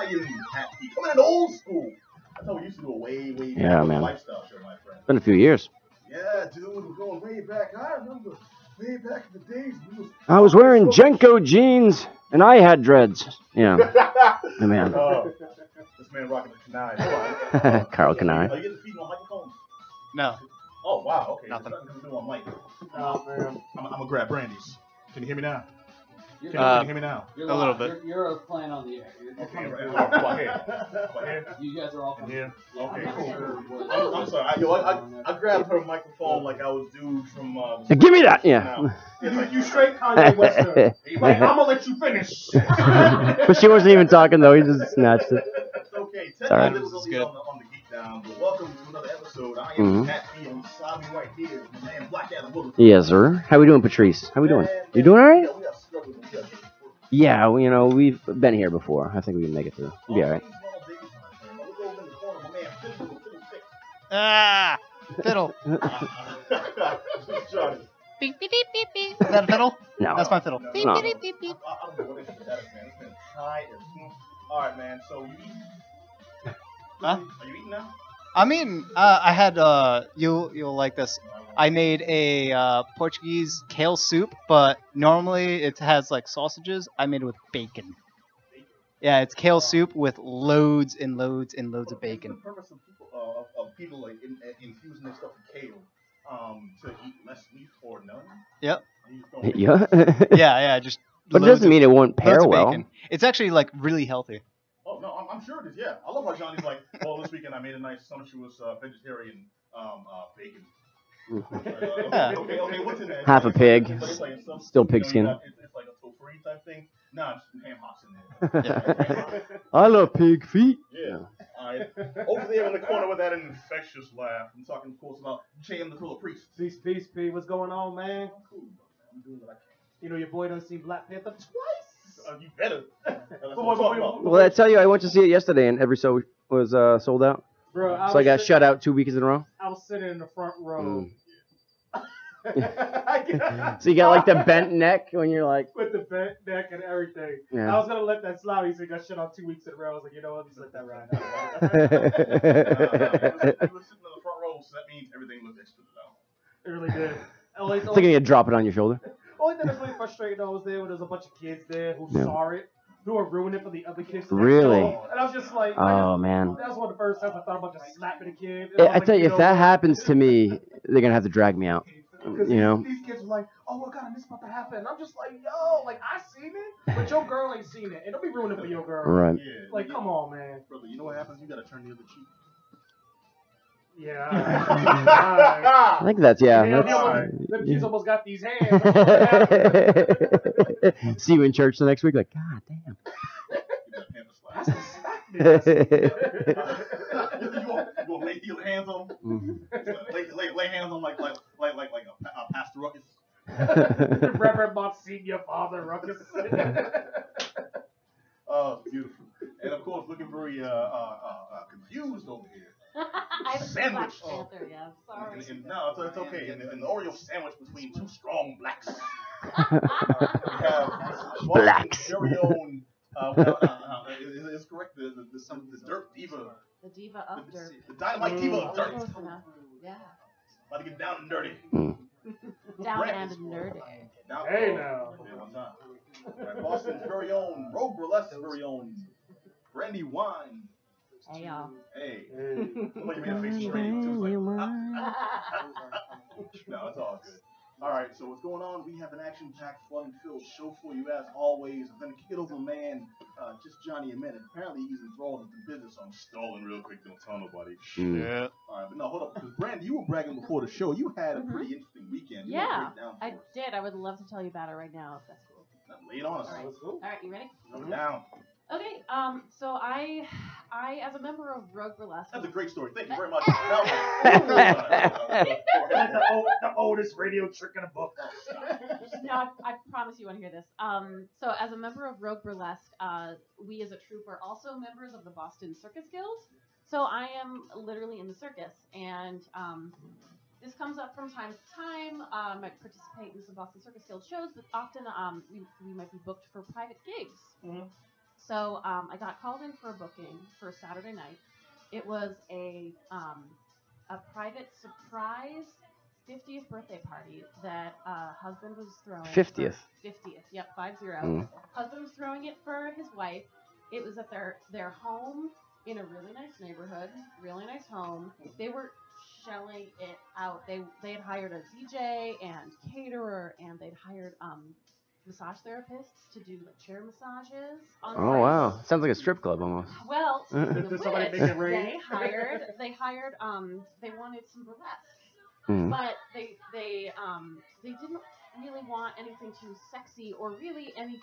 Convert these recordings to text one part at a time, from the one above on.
am happy. Coming in old school. I thought we used to do a way back lifestyle show, my friend. Been a few years. Yeah, dude, we're going way back. I remember way back in the days. I was wearing Jenko jeans, and I had dreads. Yeah. Man. This man rocking the canine. Carl Canine. Are you getting feeding on microphones? No. Oh, wow, okay. Nothing. Nothing to do on mic. Oh, man. I'm going to grab Brandy's. Can you hear me now? Can you hear me now? A little bit. You're playing on the air. Okay, right. You guys are all here. Okay, cool. I'm sorry. I grabbed her microphone like I was dude from... Give me that! Yeah. You straight Kanye Western. Like, I'm going to let you finish. But she wasn't even talking, though. He just snatched it. Okay, Sorry. Minutes on the Geek Down, but welcome to another episode. I am Pat B. I'm beside me right here. My man Black Adam Willis. Yes, sir. How we doing, Patrice? How we doing? You doing all right? Yeah, we have struggled with each other. Yeah, you know, we've been here before. I think we can make it through. We'll be all right. Ah! Fiddle. Beep, beep, beep, beep, beep. Is that a fiddle? No. That's my fiddle. No. Beep, No. beep, beep, beep. I don't know what it is, man. It's been high as all right, man. So you eating? Huh? Are you eating now? I mean, I had you'll like this. I made a Portuguese kale soup, but normally it has like sausages. I made it with bacon. Yeah, it's kale soup with loads and loads and loads of bacon. What's the purpose of people like infusing their stuff with kale to eat less meat or none? Yep. Yeah. Yeah, just. But it doesn't mean it won't pair well. Bacon. It's actually like really healthy. Oh no, I'm sure it is. Yeah, I love how Johnny's like, well, this weekend I made a nice sumptuous vegetarian bacon. Okay, what's in there? Half a pig. It's like Still pig skin. It's like a tofu type thing. Nah, just some ham hocks in there. Yeah. I love pig feet. Yeah. Alright. Over there in the corner with that infectious laugh. I'm talking, of course, about JM the Pillow Priest. Peace, P. What's going on, man? Cool, man. I'm doing what I can. You know your boy done seen Black Panther twice. You better. That's what I'm talking about. Well, I tell you, I went to see it yesterday, and every show was sold out. Bro, So I got shut out 2 weeks in a row. I was sitting in the front row. So you got like the bent neck when you're like... With the bent neck and everything. Yeah. I was going to let that slide. He said, got shut out 2 weeks in a row. I was like, you know what? Just let that ride. You were sitting in the front row, so that means everything looked extra though. It really did. Thinking you'd drop it on your shoulder. Only thing that's really frustrating though was there was a bunch of kids there who saw it, who were ruining it for the other kids. Really? And I was just like, Oh, man. That was one of the first times I thought about just slapping a kid. I tell you, if that happens to me, they're going to have to drag me out. You know? These kids were like, oh my god, this is about to happen. And I'm just like, yo, like I seen it, but your girl ain't seen it. And don't be ruining it for your girl. Right. Yeah. Like, come on, man. Brother, you know what happens? You gotta turn the other cheek. Yeah. Alright. I think that's, yeah. Them kids almost got these hands. See you in church the next week, like, God damn. That's a slap. You want to lay your hands on them? Lay hands on like a Pastor Ruckus. Reverend Monsignor Father Ruckus. Oh, beautiful. And of course, looking very confused over here. I was Black Panther, yeah. Sorry. No, it's okay. And the Oreo sandwich between two strong blacks. We have Blacks. Very own. It's correct. The Dirt Diva. The Diva of Dirt. The Dynamite Diva of Dirt. Yeah. About to get down and dirty. Down and nerdy. Hey now. Right, Boston's very own, Rogue Burlesque's very own, Brandy Wine. Hey y'all. Hey. Somebody made a face straight too. Like, no, it's all good. All right, so what's going on? We have an action-packed, fun-filled show for you as always. I'm going to kick it over, man. Just Johnny a minute. Apparently he's enthralled with the business, so I'm stalling real quick. Don't tell nobody. Yeah. All right, but no, hold up. Because Brandy, you were bragging before the show. You had a pretty interesting weekend. Yeah, I did. I would love to tell you about it right now if that's cool. Lay it on us. All right, you ready? Come down. Okay, so I as a member of Rogue Burlesque. That's a great story. Thank you very much. The oldest radio trick in the book. No, I promise you want to hear this. So as a member of Rogue Burlesque, we as a troupe are also members of the Boston Circus Guild. So I am literally in the circus, and this comes up from time to time. I participate in some Boston Circus Guild shows, but often we might be booked for private gigs. Mm-hmm. So I got called in for a booking for Saturday night. It was a private surprise 50th birthday party that husband was throwing. 50th. 50th, yep, 50. Mm. Husband was throwing it for his wife. It was at their home in a really nice neighborhood, really nice home. They were shelling it out. They had hired a DJ and caterer, and they'd hired massage therapists to do like chair massages. On Oh site. wow, sounds like a strip club almost. Well, speaking of Did somebody which, make it rain? they wanted some burlesque, Mm. but they didn't really want anything too sexy or really any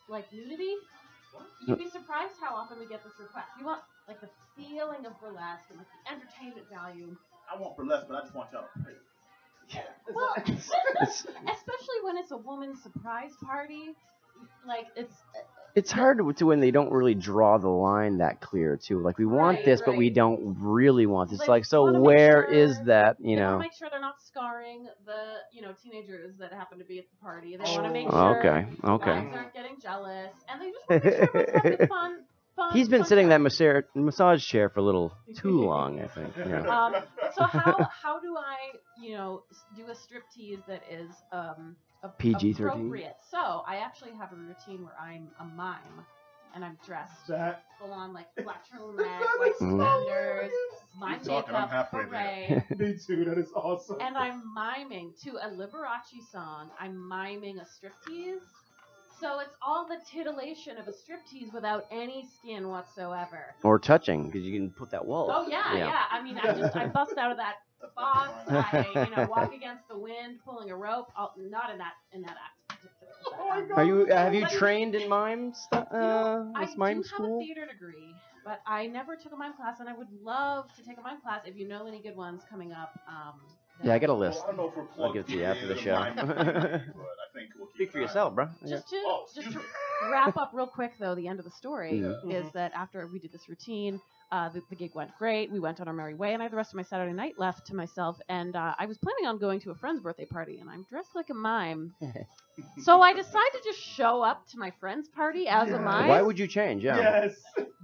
like nudity. You'd be surprised how often we get this request. We want like the feeling of burlesque and like the entertainment value. I want burlesque, but I just want y'all to pay. Well, especially when it's a woman's surprise party, like It's hard to when they don't really draw the line that clear too. Like we want Right, this, but we right. don't really want this. They Like so, wanna make where sure- is that? You they want know. to make sure they're not scarring the teenagers that happen to be at the party. They Oh. want to make Oh, sure okay. the Okay. wives aren't getting jealous, and they just want to make sure everyone's having fun. He's been fun sitting in time. that massage chair for a little too long, I think. Yeah. So how do I do a striptease that is PG-13? appropriate? So I actually have a routine where I'm a mime and I'm dressed That full on like black turtleneck, white suspenders, my Keep talking, I'm makeup, halfway there. beret, me too. That is awesome. and I'm miming to a Liberace song. I'm miming a striptease. So it's all the titillation of a striptease without any skin whatsoever. Or touching, because you can put that wall. Oh yeah. I mean, I bust out of that box. I walk against the wind, pulling a rope. Not in that act particularly. Oh my God. Are you? Have you Like- trained in mime stuff? I This mime do school? have a theater degree, but I never took a mime class, and I would love to take a mime class. If you know any good ones coming up, Yeah, I got a list. Well, I don't know if we're I'll plugged give it to you after the show. but I think we'll keep Speak for an eye yourself, bro. Just to Oh, just excuse to me. wrap up real quick though, the end of the story Yeah. is that after we did this routine, the gig went great. We went on our merry way, and I had the rest of my Saturday night left to myself. And I was planning on going to a friend's birthday party, and I'm dressed like a mime. So I decided to just show up to my friend's party as a mime. Why would you change? Yeah.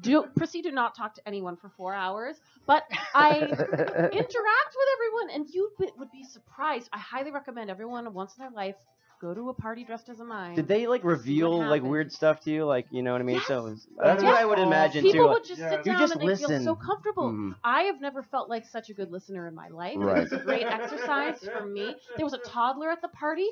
Yes. Proceed to not talk to anyone for 4 hours, but I interact with everyone, and you would be surprised. I highly recommend everyone once in their life go to a party dressed as a mime. Did they like reveal like happened. weird stuff to you? Like, you know what I mean? Yes. So that's what I would imagine People too. would just Yeah. sit You down just and they feel listen. so comfortable. Mhm. I have never felt like such a good listener in my life. Right. It was a great exercise for me. There was a toddler at the party.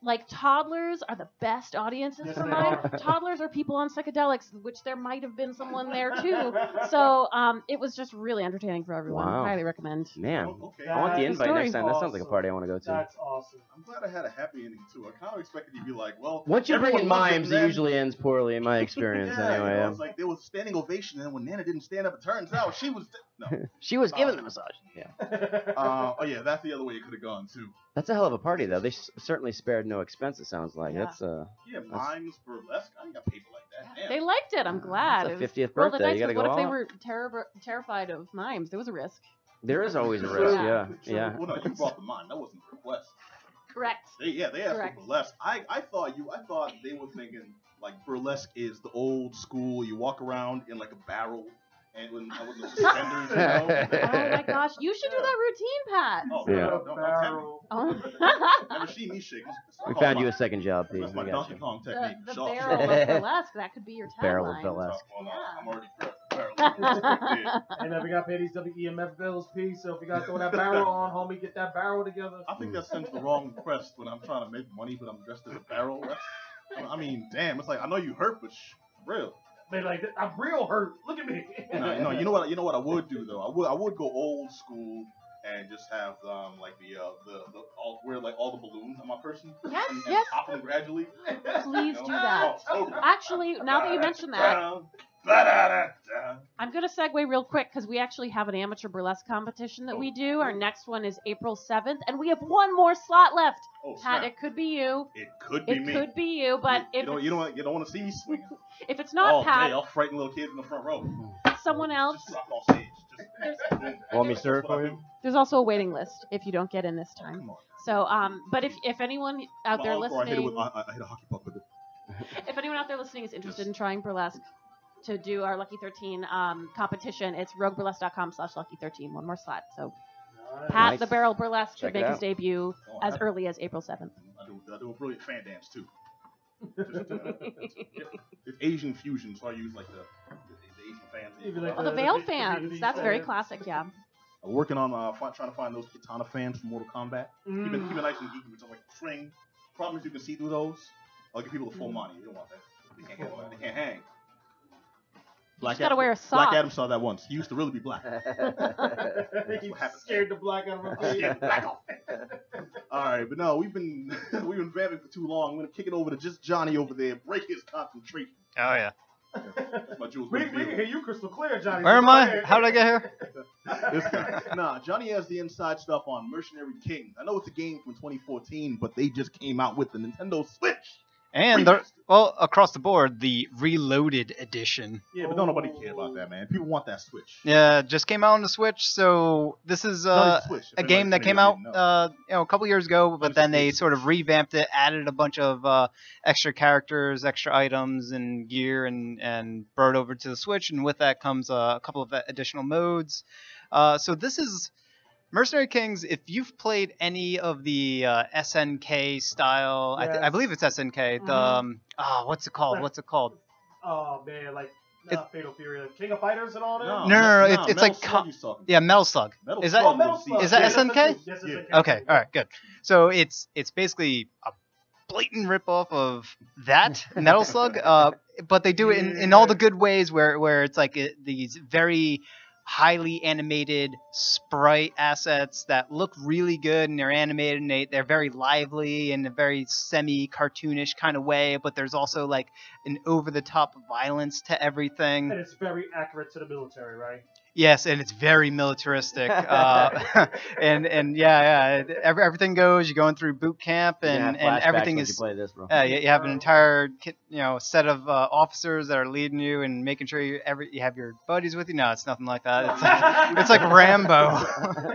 Like, toddlers are the best audiences Yes, for they mine. are. Toddlers are people on psychedelics, which there might have been someone there too. So it was just really entertaining for everyone. Wow. Highly recommend. Man, Oh, okay. I want the That's invite story. next time. That sounds like a Awesome. party I want to go to. That's awesome. I'm glad I had a happy ending too. I kind of expected you to be like, well, Once you bring in everyone loves mimes, Nana. it usually ends poorly in my experience. Yeah, Anyway, you know, it's like there was a standing ovation, and then when Nana didn't stand up, it turns out she was. No. she was given the massage. Yeah, Oh yeah, that's the other way it could have gone too. that's a hell of a party though. They certainly spared no expense. It sounds like Yeah. that's Yeah, mimes, burlesque. I ain't got people like that. Damn. They liked it. I'm glad. That's a It was- 50th well, the birthday. nice You gotta was, go what if they all were terrified of mimes? There was a risk. There is always a risk. Yeah, True. yeah. Well, no, you brought the mime. That wasn't the request. Correct. They asked Correct. for burlesque. I thought they were thinking like burlesque is the old school. You walk around in like a barrel and with the suspenders, you know. Oh my gosh, you should do that routine, Pat. Oh, Yeah. no, don't Barrel. Oh. Never see me shake. We found you a second job, Pete. That's We my got Donkey you. Kong the technique. the Shaw, barrel Shaw. of burlesque. That could be your tagline. Barrel of burlesque. Well, no, Yeah. I'm already barrel. And then we got to pay these WEMF bills, P. So if you got to throw that barrel on, homie, get that barrel together. I think that sends the wrong impress when I'm trying to make money, but I'm dressed as a barrel. I mean, damn, it's like I know you hurt, but real. They like, I'm real hurt. Look at me. No, you know what I would do though. I would go old school and just have like wear like all the balloons on my person. Yes, and yes. pop them gradually. Please You know? do that. Oh, Actually, now that you mention that, I'm going to segue real quick because we actually have an amateur burlesque competition that we do. Our next one is April 7th, and we have one more slot left. Oh, Pat, snap. it could be you. It could be It me. could be you, but you don't want to see me swinging. if it's not All Pat, day, I'll frighten little kids in the front row. someone else, Just drop off stage. Want me to stir it for you? there's also a waiting list if you don't get in this time. Come on. So, but if anyone out there I hit, listening, I hit a hockey puck with it. If anyone out there listening is interested in trying Burlesque to do our Lucky 13 competition, it's rogueburlesque.com/lucky13. One more slot. So Pat Nice. the Barrel Burlesque should Check it make his out. debut Oh, as early as April 7th. I do a brilliant fan dance too. It's Asian fusion, so I use like the Asian fans. Even like Oh, the Veil fans. That's very classic, yeah. I'm working on trying to find those Katana fans from Mortal Kombat. Keep it nice and geeky with something like string. Problem is you can see through those. I'll give people the full money. They don't want that. They can't handle that. They can't hang. You just gotta wear a sock. Black Adam saw that once. He used to really be black. He's scared the black out of my face. All right, but no, we've been vamping for too long. I'm gonna kick it over to just Johnny over there. Break his concentration. Oh yeah. That's my Jules. We can hear you crystal clear, Johnny. Where am I? How did I get here? This guy. Nah, Johnny has the inside stuff on Mercenary Kings. I know it's a game from 2014, but they just came out with the Nintendo Switch. And the, well, across the board, the Reloaded edition. Yeah, but don't nobody care about that, man. People want that Switch. Yeah, just came out on the Switch. So this is Switch, a game that came out a couple years ago, but then they sort of revamped it, added a bunch of extra characters, extra items, and gear, and brought it over to the Switch. And with that comes a couple of additional modes. So this is Mercenary Kings. If you've played any of the SNK style, Yes. I believe it's SNK. The what's it called? What's it called? Oh man, like not Fatal Fury, like King of Fighters and all that. No, it's like yeah, Metal Slug. Metal Is Slug that Metal Slug. is that Yes, SNK? Yes, Yeah. SNK. Okay, all right, good. So it's basically a blatant ripoff of that Metal Slug, but they do it in all the good ways where it's like these very highly animated sprite assets that look really good, and they're animated and they're very lively in a very semi-cartoonish kind of way, but there's also like an over-the-top violence to everything. And it's very accurate to the military, right? Yes, and it's very militaristic, and yeah, everything goes. You're going through boot camp, and everything is. You play this, bro. You have an entire set of officers that are leading you and making sure you have your buddies with you. No, it's nothing like that. It's like Rambo.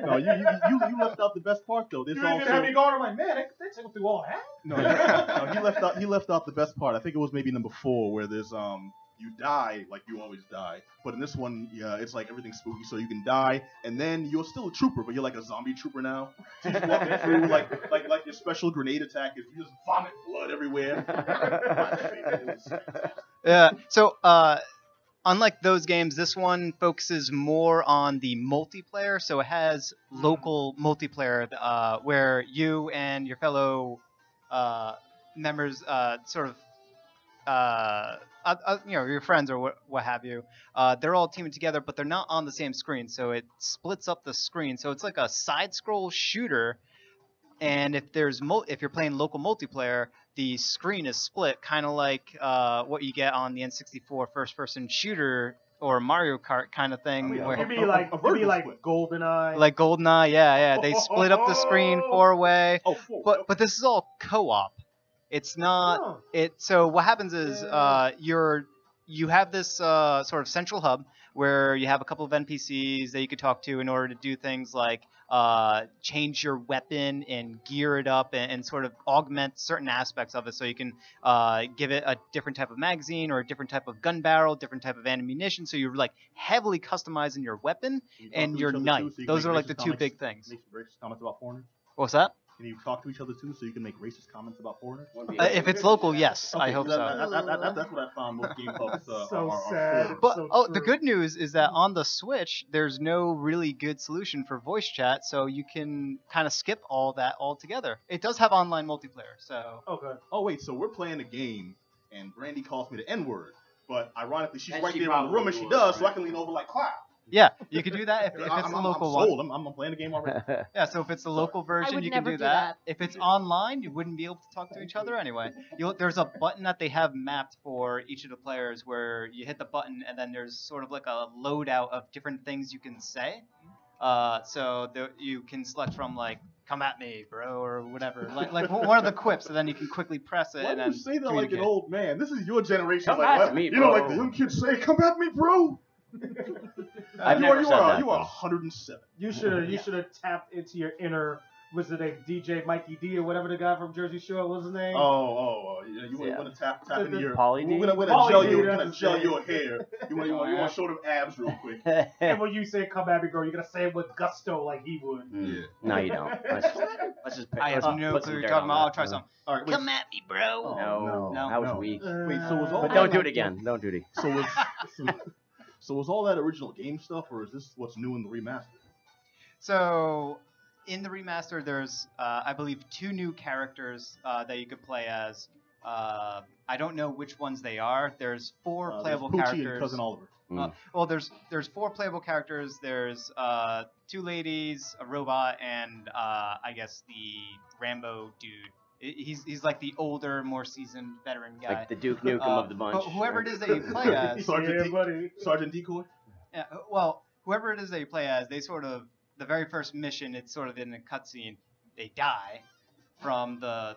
No, you left out the best part though. There's You even had me going. I'm like, man, they took him through all that. No, he left out the best part. I think it was maybe number 4 where there's you die like you always die, but in this one, yeah, it's like everything's spooky, so you can die, and then you're still a trooper, but you're like a zombie trooper now. So you're walking through like your special grenade attack is you just vomit blood everywhere. Yeah. So unlike those games, this one focuses more on the multiplayer. So it has local multiplayer where you and your fellow members sort of. Your friends or what have you, they're all teaming together, but they're not on the same screen, so it splits up the screen. So it's like a side-scroll shooter, and if you're playing local multiplayer, the screen is split, kind of like what you get on the N64 first-person shooter or Mario Kart kind of thing. Yeah. Where It'd be like GoldenEye. like GoldenEye, yeah. They split up the screen 4-way, Oh, 4. but this is all co-op. It's not So what happens is you have this sort of central hub where you have a couple of NPCs that you could talk to in order to do things like change your weapon and gear it up and sort of augment certain aspects of it. So you can give it a different type of magazine or a different type of gun barrel, different type of ammunition. So you're like heavily customizing your weapon and your knife. Those are like the two big things. Make racist comments about foreigners. What's that? Can you talk to each other too, so you can make racist comments about foreigners? If it's local, yes, Okay, I hope so. That's what I found most game pubs So sad. But So the true. good news is that on the Switch, there's no really good solution for voice chat, so you can kind of skip all that altogether. It does have online multiplayer, so. Okay. Oh wait, so we're playing a game, and Brandy calls me the N-word, but ironically she's And right she there in the room, and she probably does, so would, I can lean over like, wow. Yeah, you could do that if it's I'm the local sold. one. I'm playing the game already. Yeah, so if it's the local version, would you can never do do that. that. If it's online, you wouldn't be able to talk to each other anyway. There's a button that they have mapped for each of the players where you hit the button, and then there's sort of like a loadout of different things you can say. You can select from like "come at me, bro" or whatever, like one of the quips, and then you can quickly press it. Why and do then you say that like an communicate. old man? This is your generation. Come like, at what? me, you know, bro. like the young kids say, "Come at me, bro." I've never said that. You are 107. You should have tapped into your inner was the name DJ Mikey D or whatever the guy from Jersey Shore was his name? You want to tap into your. Pauly D? We're gonna gel your hair. You want to show them abs real quick. And when you say "come at me, girl," you're gonna say it with gusto like he would. Yeah. No, you don't. Let's just. I have no put clue some you're dirt talking on about. I'll that. try some. All right. Wait, Come at me, bro. No, No. that was No. weak. wait. So was all But that don't do it again. Don't do it again. So was all that original game stuff, or is this what's new in the remaster? So, in the remaster, there's, I believe, 2 new characters that you could play as. I don't know which ones they are. There's 4 playable Poochie characters. and Cousin Oliver. Well, there's 4 playable characters. There's 2 ladies, a robot, and I guess the Rambo dude. He's like the older, more seasoned veteran guy. Like the Duke Nukem of the bunch. But whoever it is that you play as, Sergeant Decoy. yeah, well, whoever it is that you play as, they sort of, the very first mission, it's sort of in a cutscene, they die from the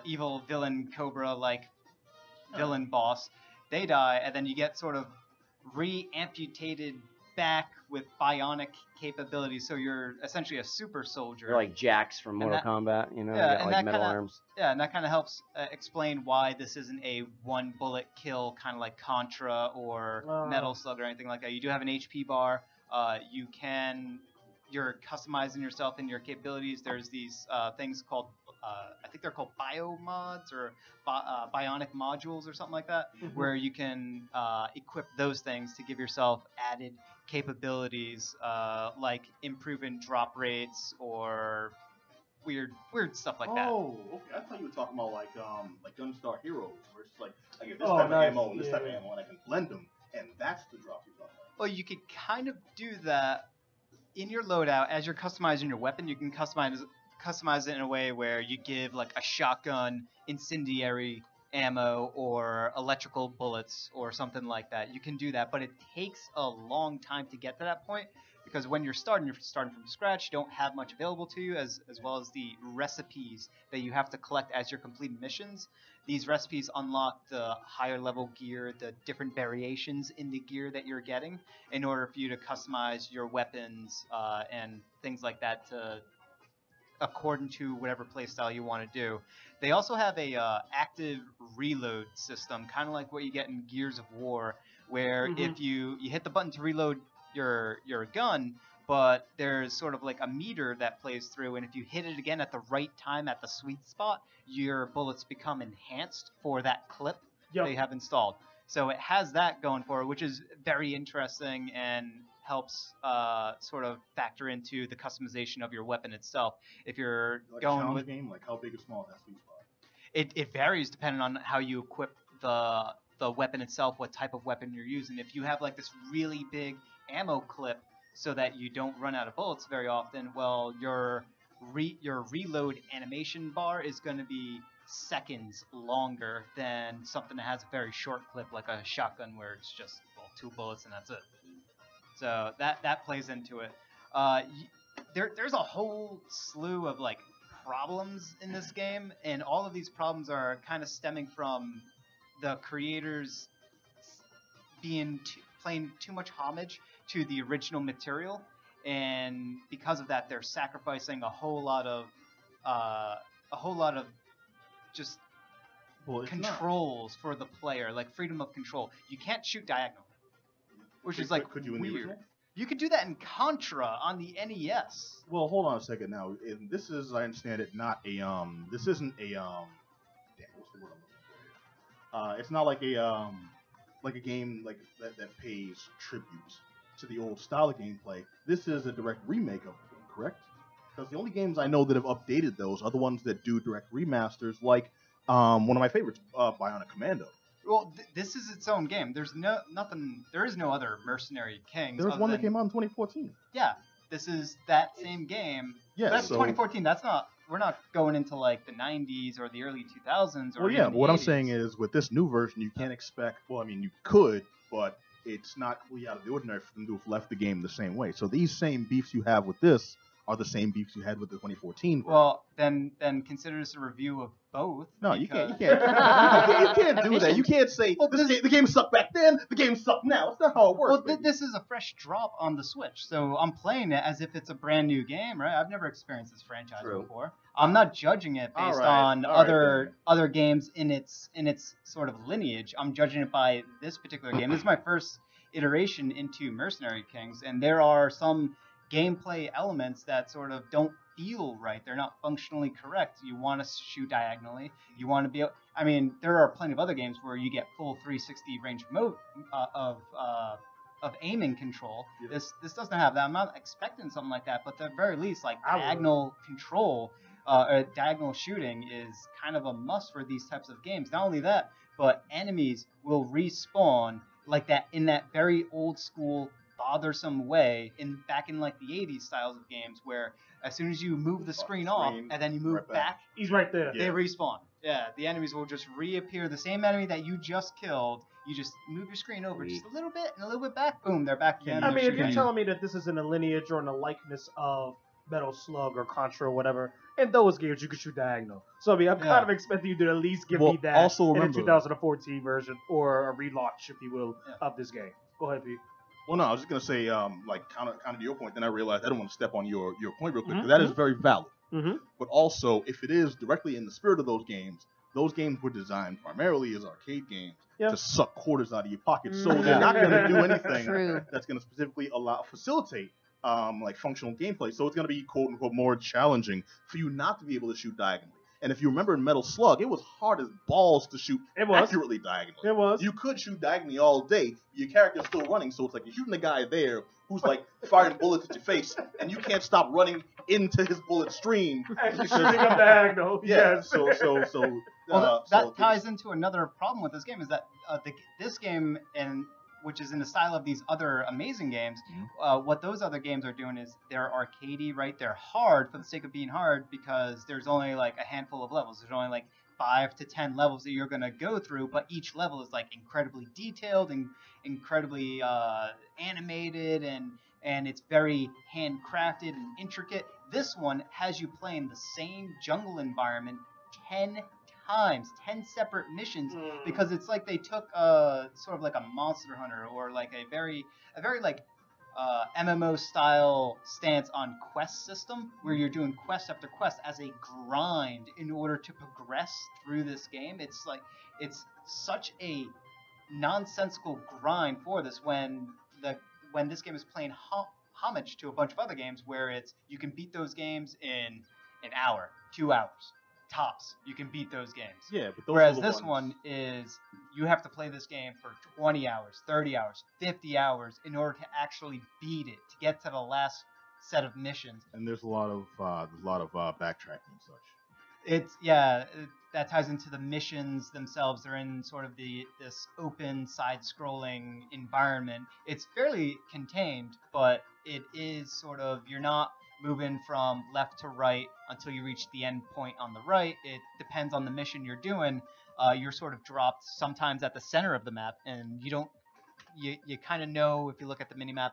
evil villain Cobra-like villain boss. They die, and then you get sort of re-amputated back with bionic capabilities, so you're essentially a super soldier. You're like Jax from Mortal Kombat, you know, yeah, you got and like that metal kinda- arms. Yeah, and that kind of helps explain why this isn't a one-bullet kill, kind of like Contra or Metal Slug or anything like that. You do have an HP bar. You're customizing yourself and your capabilities. There's these things called, I think they're called biomods or bionic modules or something like that, where you can equip those things to give yourself added capabilities, like improving drop rates or weird stuff like that. Oh, okay. I thought you were talking about like Gunstar Heroes, where it's like I get this type of ammo and this type of ammo, and I can blend them, and that's the drop you're talking about. Well, you could kind of do that in your loadout as you're customizing your weapon. You can customize it in a way where you give like a shotgun incendiary ammo or electrical bullets or something like that. You can do that, but it takes a long time to get to that point, because when you're starting from scratch. You don't have much available to you, as well as the recipes that you have to collect as you're completing missions. These recipes unlock the higher level gear, the different variations in the gear that you're getting, in order for you to customize your weapons and things like that according to whatever playstyle you want to do. They also have a active reload system, kind of like what you get in Gears of War, where if you hit the button to reload your gun, but there's sort of like a meter that plays through, and if you hit it again at the right time at the sweet spot, your bullets become enhanced for that clip that you have installed. So it has that going for it, which is very interesting and helps sort of factor into the customization of your weapon itself. If you're Like going a challenge with game, like how big or small that sweet spot? it varies depending on how you equip the weapon itself, what type of weapon you're using. If you have like this really big ammo clip so that you don't run out of bullets very often, well, your reload animation bar is going to be seconds longer than something that has a very short clip like a shotgun, where it's just 2 bullets and that's it. So that plays into it. There's a whole slew of like problems in this game, and all of these problems are kind of stemming from the creators playing too much homage to the original material, and because of that, they're sacrificing a whole lot of just controls for the player, like freedom of control. You can't shoot diagonal, which is like could you in the weird. original? You could do that in Contra on the NES. Well, hold on a second now. This is, I understand it, not a this isn't a damn, what's the word I'm looking for? It's not like a game like that pays tribute to the old style of gameplay. This is a direct remake of the game, correct? Because the only games I know that have updated those are the ones that do direct remasters, like one of my favorites, Bionic Commando. Well, this is its own game. There is no other Mercenary Kings. There was one that came out in 2014. Yeah, this is that same game. Yeah, that's so 2014. We're not going into like the 90s or the early 2000s. Or well, yeah, even but what the I'm 80s. saying is, with this new version, you can't expect. Well, I mean, you could, but it's not completely out of the ordinary for them to have left the game the same way. So these same beefs you have with this are the same beefs you had with the 2014 version. Well, then consider this a review of both. No, you because- can't. You can't do that. You can't say the game sucked back then. The game sucked now. That's not how it works. Well, baby. this is a fresh drop on the Switch, so I'm playing it as if it's a brand new game, right? I've never experienced this franchise True. before. I'm not judging it based Alright, on alright, other games in its sort of lineage. I'm judging it by this particular game. This is my first iteration into Mercenary Kings, and there are some gameplay elements that sort of don't feel right. They're not functionally correct. You want to shoot diagonally. You want to be able, I mean, there are plenty of other games where you get full 360 range of aiming control. Yeah. This doesn't have that. I'm not expecting something like that, but at the very least, like I would. diagonal control, or diagonal shooting is kind of a must for these types of games. Not only that, but enemies will respawn like that in that very old school bothersome way back in like the 80s styles of games where as soon as you move the screen off and then you move right back. back, He's right there. they respawn. Yeah, the enemies will just reappear. The same enemy that you just killed, you just move your screen over just a little bit and a little bit back, boom, they're back again. I they're mean, if you're shooting. telling me that this is in a lineage or in a likeness of Metal Slug or Contra or whatever, in those games you can shoot diagonal. So I mean, I'm Yeah. kind of expecting you to at least give Well, me that also in the remember- 2014 version or a relaunch, if you will, of this game. Go ahead, Pete. Well, no, I was just gonna say, like, kind of to your point. Then I realized I don't want to step on your point real quick, Mhm, because that is very valid. Mhm. But also, if it is directly in the spirit of those games were designed primarily as arcade games Yeah. to suck quarters out of your pocket. So Mm. they're not gonna do anything True. that's gonna specifically facilitate like functional gameplay. So it's gonna be quote unquote more challenging for you not to be able to shoot diagonally. And if you remember in Metal Slug, it was hard as balls to shoot It was. accurately diagonally. It was. You could shoot diagonally all day. Your character's still running, so it's like you're shooting a guy there who's like firing bullets at your face, and you can't stop running into his bullet stream. And you're shooting a diagonal. Yeah. Yes. So. Well, that so ties into another problem with this game is that this game, which is in the style of these other amazing games, what those other games are doing is they're arcadey, right? They're hard for the sake of being hard because there's only like a handful of levels. There's only like 5 to 10 levels that you're going to go through, but each level is like incredibly detailed and incredibly animated and it's very handcrafted and intricate. This one has you playing the same jungle environment 10 times, 10 separate missions, because it's like they took sort of like a Monster Hunter or like a very like MMO style stance on quest system where you're doing quest after quest as a grind in order to progress through this game. It's like it's such a nonsensical grind for this when this game is playing homage to a bunch of other games where it's you can beat those games in an hour, 2 hours. Tops, you can beat those games. Yeah, but those Whereas are the this ones. one is you have to play this game for 20 hours, 30 hours, 50 hours in order to actually beat it, to get to the last set of missions. And there's a lot of backtracking and such. That ties into the missions themselves. They're in sort of this open side-scrolling environment. It's fairly contained, but it is sort of you're not moving from left to right until you reach the end point on the right. It depends on the mission you're doing. You're sort of dropped sometimes at the center of the map, and you kind of know if you look at the minimap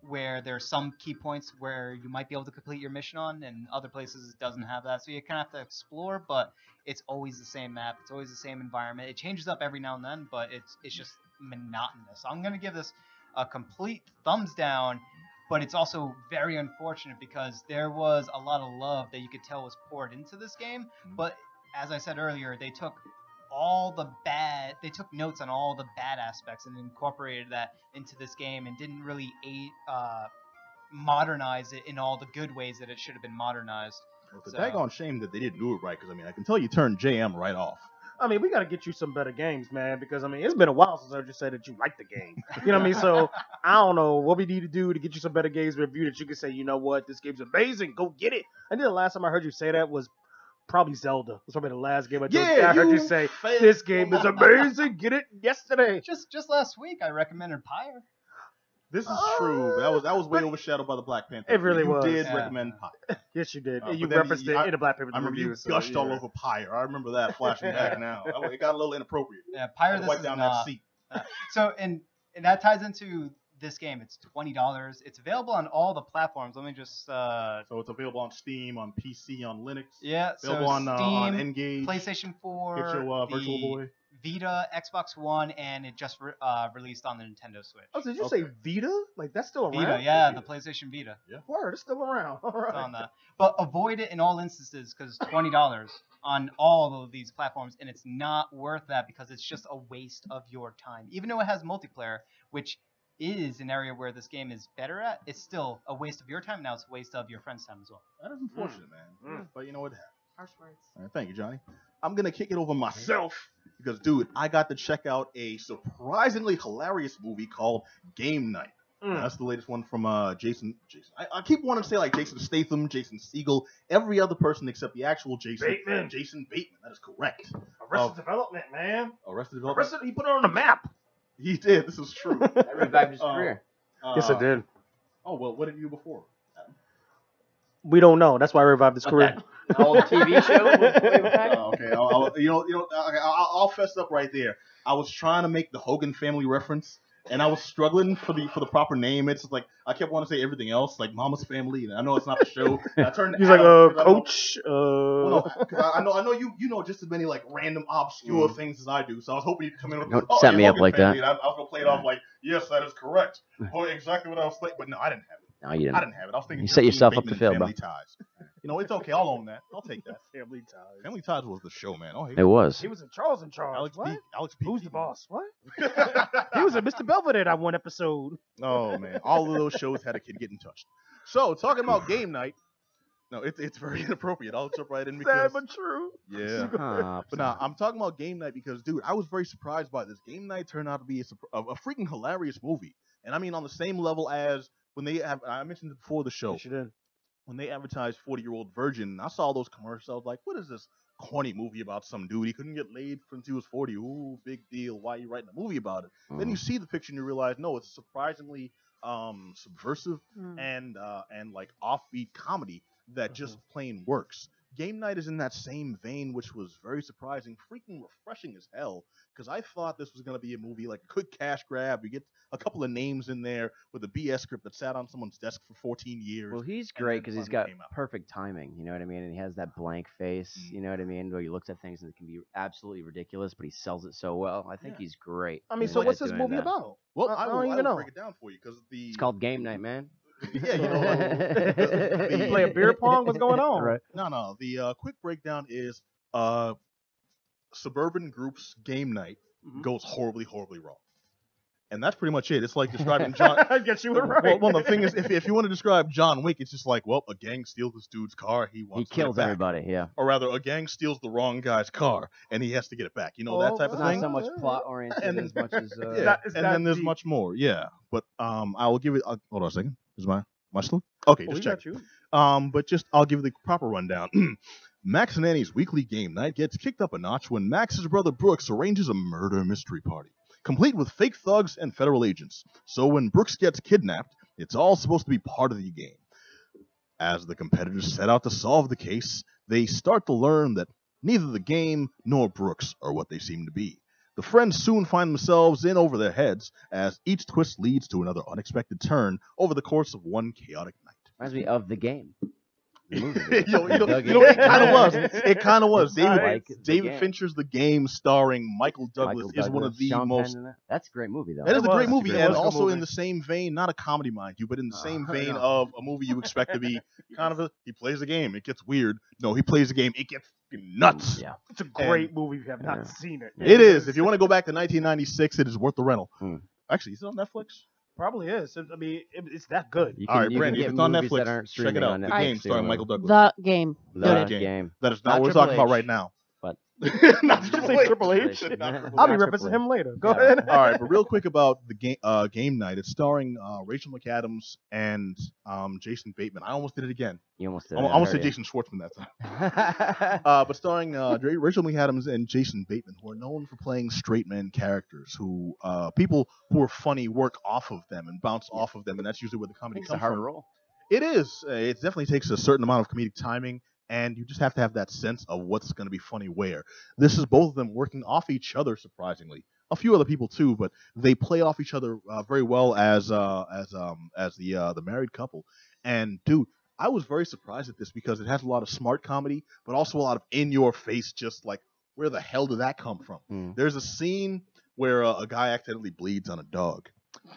where there's some key points where you might be able to complete your mission on, and other places it doesn't have that. So you kind of have to explore, but it's always the same map. It's always the same environment. It changes up every now and then, but it's just monotonous. So I'm going to give this a complete thumbs down. But it's also very unfortunate because there was a lot of love that you could tell was poured into this game. But as I said earlier, they took notes on all the bad aspects and incorporated that into this game and didn't really modernize it in all the good ways that it should have been modernized. It's a daggone shame that they didn't do it right, because I mean, I can tell you turned JM right off. I mean, we got to get you some better games, man, because, I mean, it's been a while since I just said that you like the game. You know what I mean? So, I don't know what we need to do to get you some better games review that you can say, you know what, this game's amazing, go get it. I think the last time I heard you say that was probably Zelda. It was probably the last game I heard you say, this game is amazing, get it yesterday. Just last week, I recommended Pyre. This is true. That was way overshadowed by the Black Panther. It really was. You did Yeah. recommend Pyre. Yes, you did. But You then referenced it in the Black Paper I remember review. you so, gushed all yeah. over Pyre. I remember that flashing back now. It got a little inappropriate. Yeah, Pyre. This Wipe is down not. that seat. So and that ties into this game. It's $20. It's available on all the platforms. Let me just. So it's available on Steam, on PC, on Linux. Yeah, Available so on Steam, Engage. PlayStation 4, Get your Virtual the Boy. Vita, Xbox One, and it just released on the Nintendo Switch. Oh, did you say Vita? Like that's still around? Vita, yeah, the PlayStation Vita. Word, it's still around. All right. It's on that. But avoid it in all instances because it's $20 on all of these platforms, and it's not worth that because it's just a waste of your time. Even though it has multiplayer, which is an area where this game is better at, it's still a waste of your time. Now it's a waste of your friend's time as well. That is unfortunate, man. But you know what? Harsh words. All right, thank you, Johnny. I'm going to kick it over myself because, dude, I got to check out a surprisingly hilarious movie called Game Night. That's the latest one from Jason. I keep wanting to say like Jason Statham, Jason Segel, every other person except the actual Jason. Bateman. Jason Bateman. That is correct. Arrested Development, man. Arrested Development. Arrested, he put it on the map. He did. This is true. That revived his career. Yes, it did. Oh, well, what did you do before? We don't know. That's why I revived his career. That old TV show? Okay. I'll fess up right there. I was trying to make the Hogan family reference, and I was struggling for the proper name. It's like I kept wanting to say everything else, like Mama's Family, and I know it's not the show. And I turned. He's like, Coach. Well, no, I know you know just as many like random obscure things as I do. So I was hoping you'd come in with Don't set me up Hogan like family, that. And I was gonna play it off like, yes, that is correct. Exactly what I was thinking, but no, I didn't have it. No, you didn't. I didn't have it. I was thinking You set yourself up to Bateman fail, Family bro. Ties. You know, it's okay. I'll own that. I'll take that. Family Ties. Family Ties was the show, man. Oh, It was. He was in Charles in Charge. Alex what? P. Alex P. Who's the boss? What? He was in Mr. Belvedere that one episode. Oh man, all of those shows had a kid getting touched. So talking about Game Night, no, it's very inappropriate. I'll jump right in because Sad but true. yeah. But now I'm talking about Game Night because, dude, I was very surprised by this. Game Night turned out to be a freaking hilarious movie, and I mean on the same level as when they have. I mentioned it before the show. Yes, you did. When they advertised 40-Year-Old Virgin, I saw those commercials. I was like, what is this corny movie about some dude? He couldn't get laid since he was 40. Ooh, big deal. Why are you writing a movie about it? Then you see the picture and you realize, no, it's surprisingly subversive and like offbeat comedy that just plain works. Game Night is in that same vein, which was very surprising, freaking refreshing as hell, because I thought this was going to be a movie like a quick cash grab. You get a couple of names in there with a BS script that sat on someone's desk for 14 years. Well, he's and great then because he's finally got came out. perfect timing, you know what I mean? And he has that blank face, you know what I mean? Where he looks at things and it can be absolutely ridiculous, but he sells it so well. I think he's great. I mean, in so what's doing this movie that. about? Well, I I don't will even know. break it down for you because It's called Game Night, man. yeah, you know, You play a beer pong? What's going on? Right. No. The quick breakdown is suburban groups Game Night goes horribly, horribly wrong. And that's pretty much it. It's like describing John. I guess you were right. Well, the thing is, if you want to describe John Wick, it's just like, well, a gang steals this dude's car. He wants He to get kills it back. everybody, yeah. Or rather, a gang steals the wrong guy's car and he has to get it back. You know, that type It's of not thing. so much plot oriented And- as much as Yeah, It's and not then there's deep. much more. Yeah, but I will give it. Hold on a second. Is my still? Okay, Oh, just we check. got you. But just I'll give the proper rundown. Max and Annie's weekly game night gets kicked up a notch when Max's brother Brooks arranges a murder mystery party, complete with fake thugs and federal agents. So when Brooks gets kidnapped, it's all supposed to be part of the game. As the competitors set out to solve the case, they start to learn that neither the game nor Brooks are what they seem to be. The friends soon find themselves in over their heads as each twist leads to another unexpected turn over the course of one chaotic night. reminds me of the game. The movie. it kind The of was. It kind of was. David, Like The David Game. Fincher's The Game, starring Michael Douglas, is one of the Sean most. Penn in that. That's a great movie, though. That is a great movie, It and was a good also movie. in the same vein, not a comedy, mind you, but in the same vein no. of a movie you expect to be kind of he plays a game, it gets weird. No, he plays a game, it gets nuts. Yeah. It's a great movie if you have not seen it. It is. If you want to go back to 1996, it is worth the rental. Actually, is it on Netflix? Probably is. I mean, it's that good. You All right, you Brandy, get if it's on movies Netflix, that aren't check streaming it out. on The Netflix, Game, too. starring Michael Douglas. The game. The Game. Game. That is Not not what we're Triple talking about H. right now. But Not Did you Triple say H. Triple H? Not Triple I'll be H. referencing him later. Go Yeah. ahead. All right, but real quick about the game night. It's starring Rachel McAdams and Jason Bateman. I almost did it again. you almost did I it. almost heard said you. Jason Schwartzman that time. But starring Rachel McAdams and Jason Bateman, who are known for playing straight men characters, who people who are funny work off of them and bounce off of them, and that's usually where the comedy It's a comes hard from. role. It is. It definitely takes a certain amount of comedic timing, and you just have to have that sense of what's going to be funny where. This is both of them working off each other, surprisingly. a few other people too, but they play off each other very well as the married couple. And dude, I was very surprised at this because it has a lot of smart comedy, but also a lot of in your face, just like where the hell did that come from? There's a scene where a guy accidentally bleeds on a dog,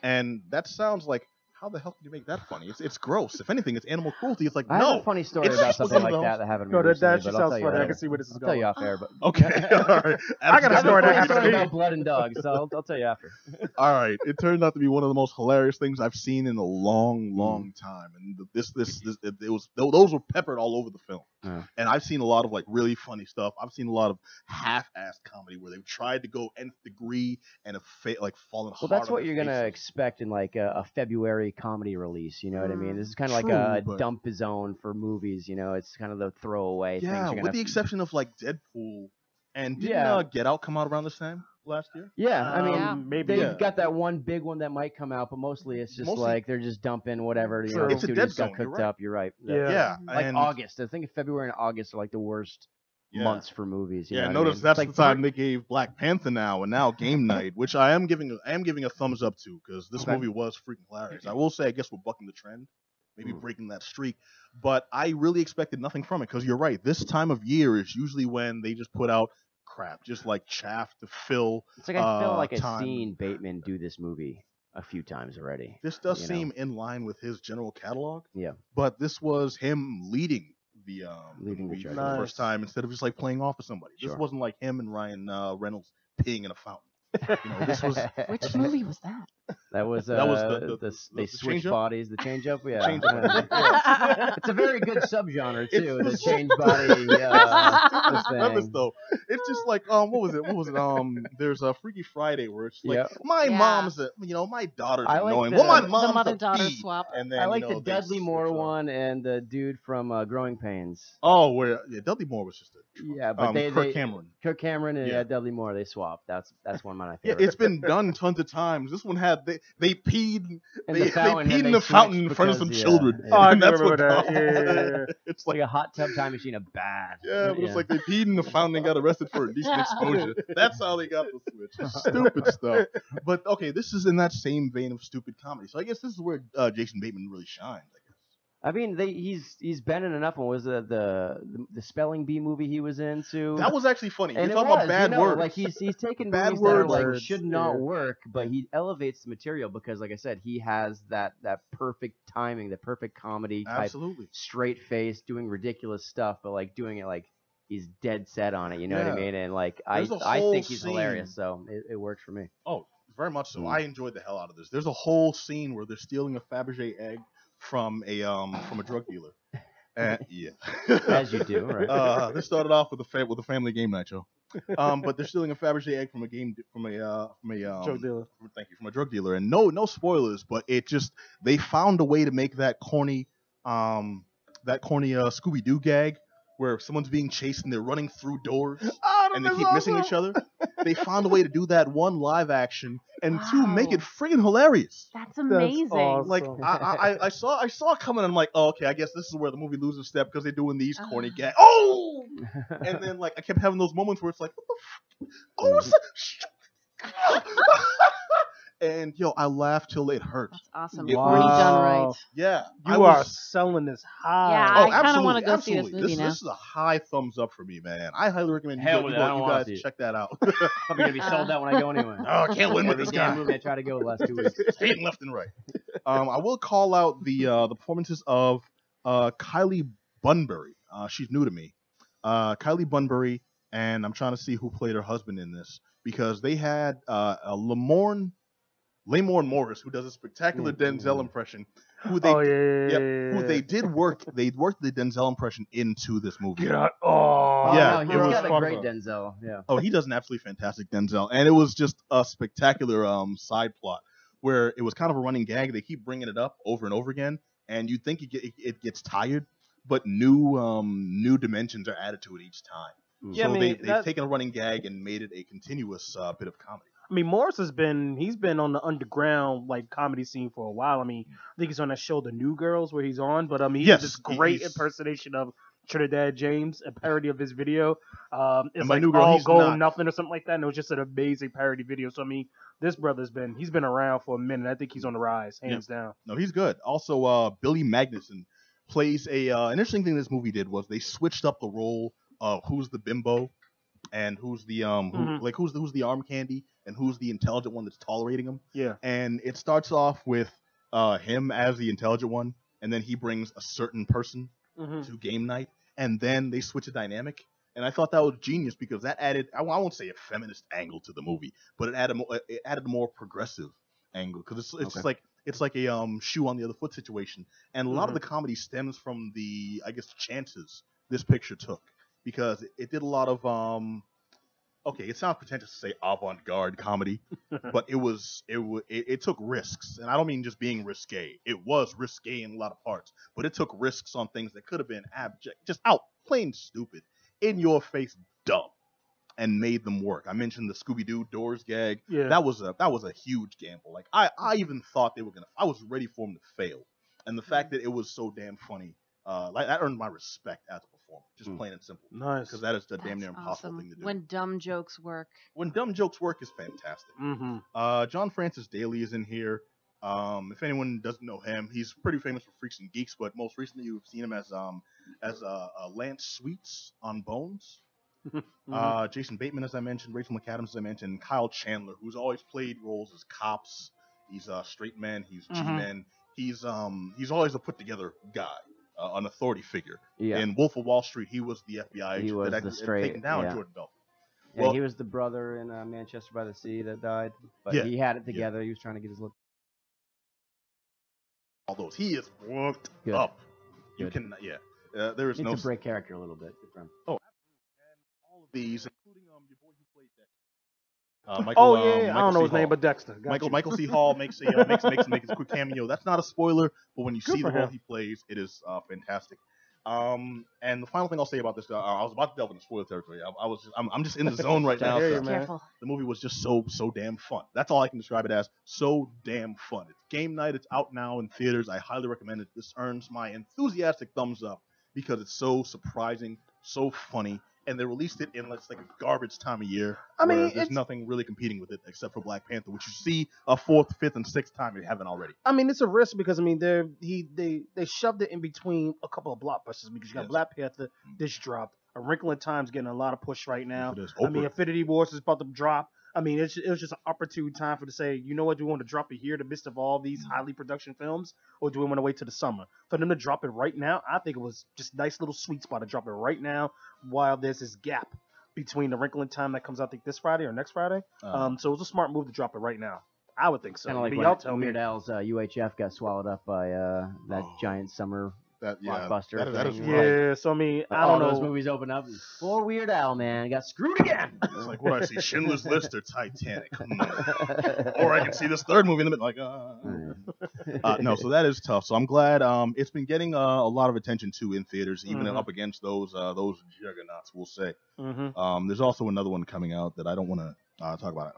and that sounds like. How the hell can you make that funny? It's gross. If anything, it's animal cruelty. It's like, I no. have a funny story it's about just something one like of that those- happened to No, me that recently, just but I'll sounds tell you funny. I later. can see where this is I'll tell you going. off air, but Okay, all right. I got a story that Funny happened to story me. about blood and dogs, so I'll tell you after. All right. It turned out to be one of the most hilarious things I've seen in a long time, and those were peppered all over the film. And I've seen a lot of like really funny stuff. I've seen a lot of half-assed comedy where they've tried to go nth degree and have fallen hard. Well, that's on what their you're gonna faces. expect in like a February comedy release. You know what I mean? This is kind of like True, a but- dump zone for movies. You know, it's kind of the throwaway things. Yeah, You're with gonna the exception of like Deadpool and didn't Yeah. Get Out come out around this time last year? Yeah, I mean, Yeah. Maybe. they've Yeah. got that one big one that might come out, but mostly it's just Mostly- like they're just dumping whatever. You know, True. the It's a studios dead got zone, you're cooked right. up. You're right. Yeah. Like and, August. I think February and August are like the worst yeah. months for movies. You Yeah, know what notice I mean? that's It's like the time they gave Black Panther now, and now Game Night, which I am giving a thumbs up to because this Okay. movie was freaking hilarious. I will say, I guess we're bucking the trend, maybe breaking that streak, but I really expected nothing from it because you're right. This time of year is usually when they just put out crap, just like chaff to fill. It's like I feel like I've time. seen Bateman do this movie a few times already. This does you know. seem in line with his general catalog. Yeah. But this was him leading the Leading the movie for charge. the first time instead of just like playing off of somebody. This Sure. wasn't like him and Ryan Reynolds peeing in a fountain. You know, this was Which movie was that? That was That was they the switch change-up? bodies. The change up, yeah. Change up. It's a very good subgenre too. It's- The change body. This premise thing. though. It's just like what was it? There's a Freaky Friday where it's like Yeah. my Yeah. mom's my daughter's I like annoying. the- Well, my the mom's the mother a daughter bee. swap. And then I like you know, the they Dudley Moore switch up. one and the dude from Growing Pains. Oh, where Dudley Moore was just a Yeah, but Kirk Cameron. Kirk Cameron and Yeah. Dudley Moore, they swapped. That's one of my Yeah, favorites. it's been done tons of times. This one had they peed In they the fountain, peed and in they the fountain in switched front of some because, children. yeah. Oh, I and do that's what remember that. Yeah. it's It's like like a hot tub time machine of bad. yeah, but it's like they peed in the fountain and got arrested for indecent exposure. That's how they got the switch. Stupid stuff. But okay, this is in that same vein of stupid comedy. So I guess this is where Jason Bateman really shines. I guess. I mean, he's been in enough. What was it, the spelling bee movie he was in too? That was actually funny. and You're it talking was, about bad you know, words. Like he's taken Bad movies that are, like words, should not yeah. work, but he elevates the material because, like I said, he has that perfect timing, the perfect comedy type, Absolutely. straight face, doing ridiculous stuff, but like doing it like he's dead set on it. You know what I Yeah. mean? And like There's a I whole think he's scene- hilarious, so it works for me. Oh, very much so. Mm. I enjoyed the hell out of this. There's a whole scene where they're stealing a Fabergé egg from a drug dealer. And, yeah. As you do, right? This started off with a family game night show. But they're stealing a Fabergé egg from a Drug dealer. Thank you, from a drug dealer. And no spoilers, but they found a way to make that corny Scooby Doo gag where someone's being chased and they're running through doors and they keep missing each other. They found a way to do that, one, live action, and two, make it Wow. friggin' hilarious. That's amazing. awesome. Like So- I saw it coming, and I'm like, oh, okay, I guess this is where the movie loses a step because they're doing these corny gags. Oh, and then like I kept having those moments where it's like, what the f- oh, and yo, I laughed till it hurt. That's awesome. It Already was- done right. Yeah, You I are was- selling this high. Yeah, Oh, I kinda absolutely, wanna go see this absolutely. movie now. This is a high thumbs up for me, man. I highly recommend Hell you with it, I don't wanna guys see it. check that out. I'm gonna be sold out when I go anyway. Oh, I can't win with Every this damn guy. movie I try to go the last 2 weeks. Hating left and right. I will call out the performances of Kylie Bunbury. She's new to me. Kylie Bunbury, and I'm trying to see who played her husband in this because they had Lamorne Morris, who does a spectacular Denzel impression. Who they Oh yeah. who they did work. They worked the Denzel impression into this movie. Get out. Oh. Yeah, no, it he's was got a fun. great Denzel. Yeah. Oh, he does an absolutely fantastic Denzel, and it was just a spectacular side plot where it was kind of a running gag. They keep bringing it up over and over again, and you think it gets tired, but new dimensions are added to it each time. Yeah, So I mean, they've that- taken a running gag and made it a continuous bit of comedy. I mean, Morris he's been on the underground like comedy scene for a while. I mean, I think he's on that show The New Girls where he's on, but I mean, he's Yes, this great he's- impersonation of Trinidad James, a parody of his video. It's my like new girl, all he's gold not. nothing or something like that. And it was just an amazing parody video. So I mean, this brother's been around for a minute. I think he's on the rise, hands down. No, he's good. Also, Billy Magnuson plays an interesting thing this movie did was they switched up the role of who's the bimbo and who's the who's the arm candy and who's the intelligent one that's tolerating him. Yeah. And it starts off with him as the intelligent one, and then he brings a certain person to game night, and then they switch a dynamic. And I thought that was genius because that added, I won't say a feminist angle to the movie, but it added a more progressive angle because it's like a shoe on the other foot situation. And a lot of the comedy stems from the, I guess, chances this picture took because it did a lot of okay, it sounds pretentious to say avant-garde comedy, but it took risks, and I don't mean just being risque. It was risque in a lot of parts, but it took risks on things that could have been abject, just out plain stupid, in your face, dumb, and made them work. I mentioned the Scooby-Doo doors gag. Yeah. That was a huge gamble. Like I even thought they were gonna. I was ready for them to fail, and the fact that it was so damn funny, like that earned my respect as a performer, just plain and simple. Nice. Because that is the damn That's near impossible awesome. thing to do. When dumb jokes work. When dumb jokes work is fantastic. John Francis Daly is in here. If anyone doesn't know him, he's pretty famous for Freaks and Geeks, but most recently you've seen him as Lance Sweets on Bones. Jason Bateman, as I mentioned, Rachel McAdams, as I mentioned, Kyle Chandler, who's always played roles as cops. He's straight men. He's G-men. He's always a put together guy. An authority figure. Yeah. In Wolf of Wall Street, he was the FBI He agent was that the had straight- taken down yeah. Jordan Belfort. Yeah, Well- he was the brother in Manchester by the Sea that died, but Yeah, he had it together. He was trying to get his look. All those, he is worked Good. up. You Good. can, there is Needs no to break character a little bit. Good friend. all of these, including your boy who played Dexter. Michael, I don't know C. his name, Hall. but Dexter. Got Michael C. Hall makes a quick cameo. That's not a spoiler, but when you Good see for the role him. he plays, it is fantastic. And the final thing I'll say about this, I was about to delve into spoiler territory. I'm just in the zone right now. I hear so you, man. Careful. the movie was just so damn fun. That's all I can describe it as. So damn fun. It's game night. It's out now in theaters. I highly recommend it. This earns my enthusiastic thumbs up because it's so surprising, so funny, and they released it in like a garbage time of year. I mean, where there's it's- nothing really competing with it except for Black Panther, which you see a fourth, fifth, and sixth time you haven't already. I mean, it's a risk because I mean they shoved it in between a couple of blockbusters because you got Yes. Black Panther, this dropped. A Wrinkle in Time's getting a lot of push right now. It is. I mean, Oprah. Infinity Wars is about to drop. I mean, it was just an opportune time for to say, you know what, do we want to drop it here in the midst of all these highly production films, or do we want to wait till the summer? For them to drop it right now, I think it was just a nice little sweet spot to drop it right now while there's this gap between the Wrinkle in Time that comes out, I think, this Friday or next Friday. So it was a smart move to drop it right now. I would think so. Kind of like But y'all tell when me. Weird Al's UHF got swallowed up by that giant summer blockbuster. That is thing. right. Yeah, so I mean, I All don't those know. movies open up. Poor Weird Al, man, got screwed again. It's like what I see: Schindler's List or Titanic. Or I can see this third movie in the middle, like, no. So that is tough. So I'm glad it's been getting a lot of attention too in theaters, even up against those juggernauts, we'll say. There's also another one coming out that I don't want to talk about.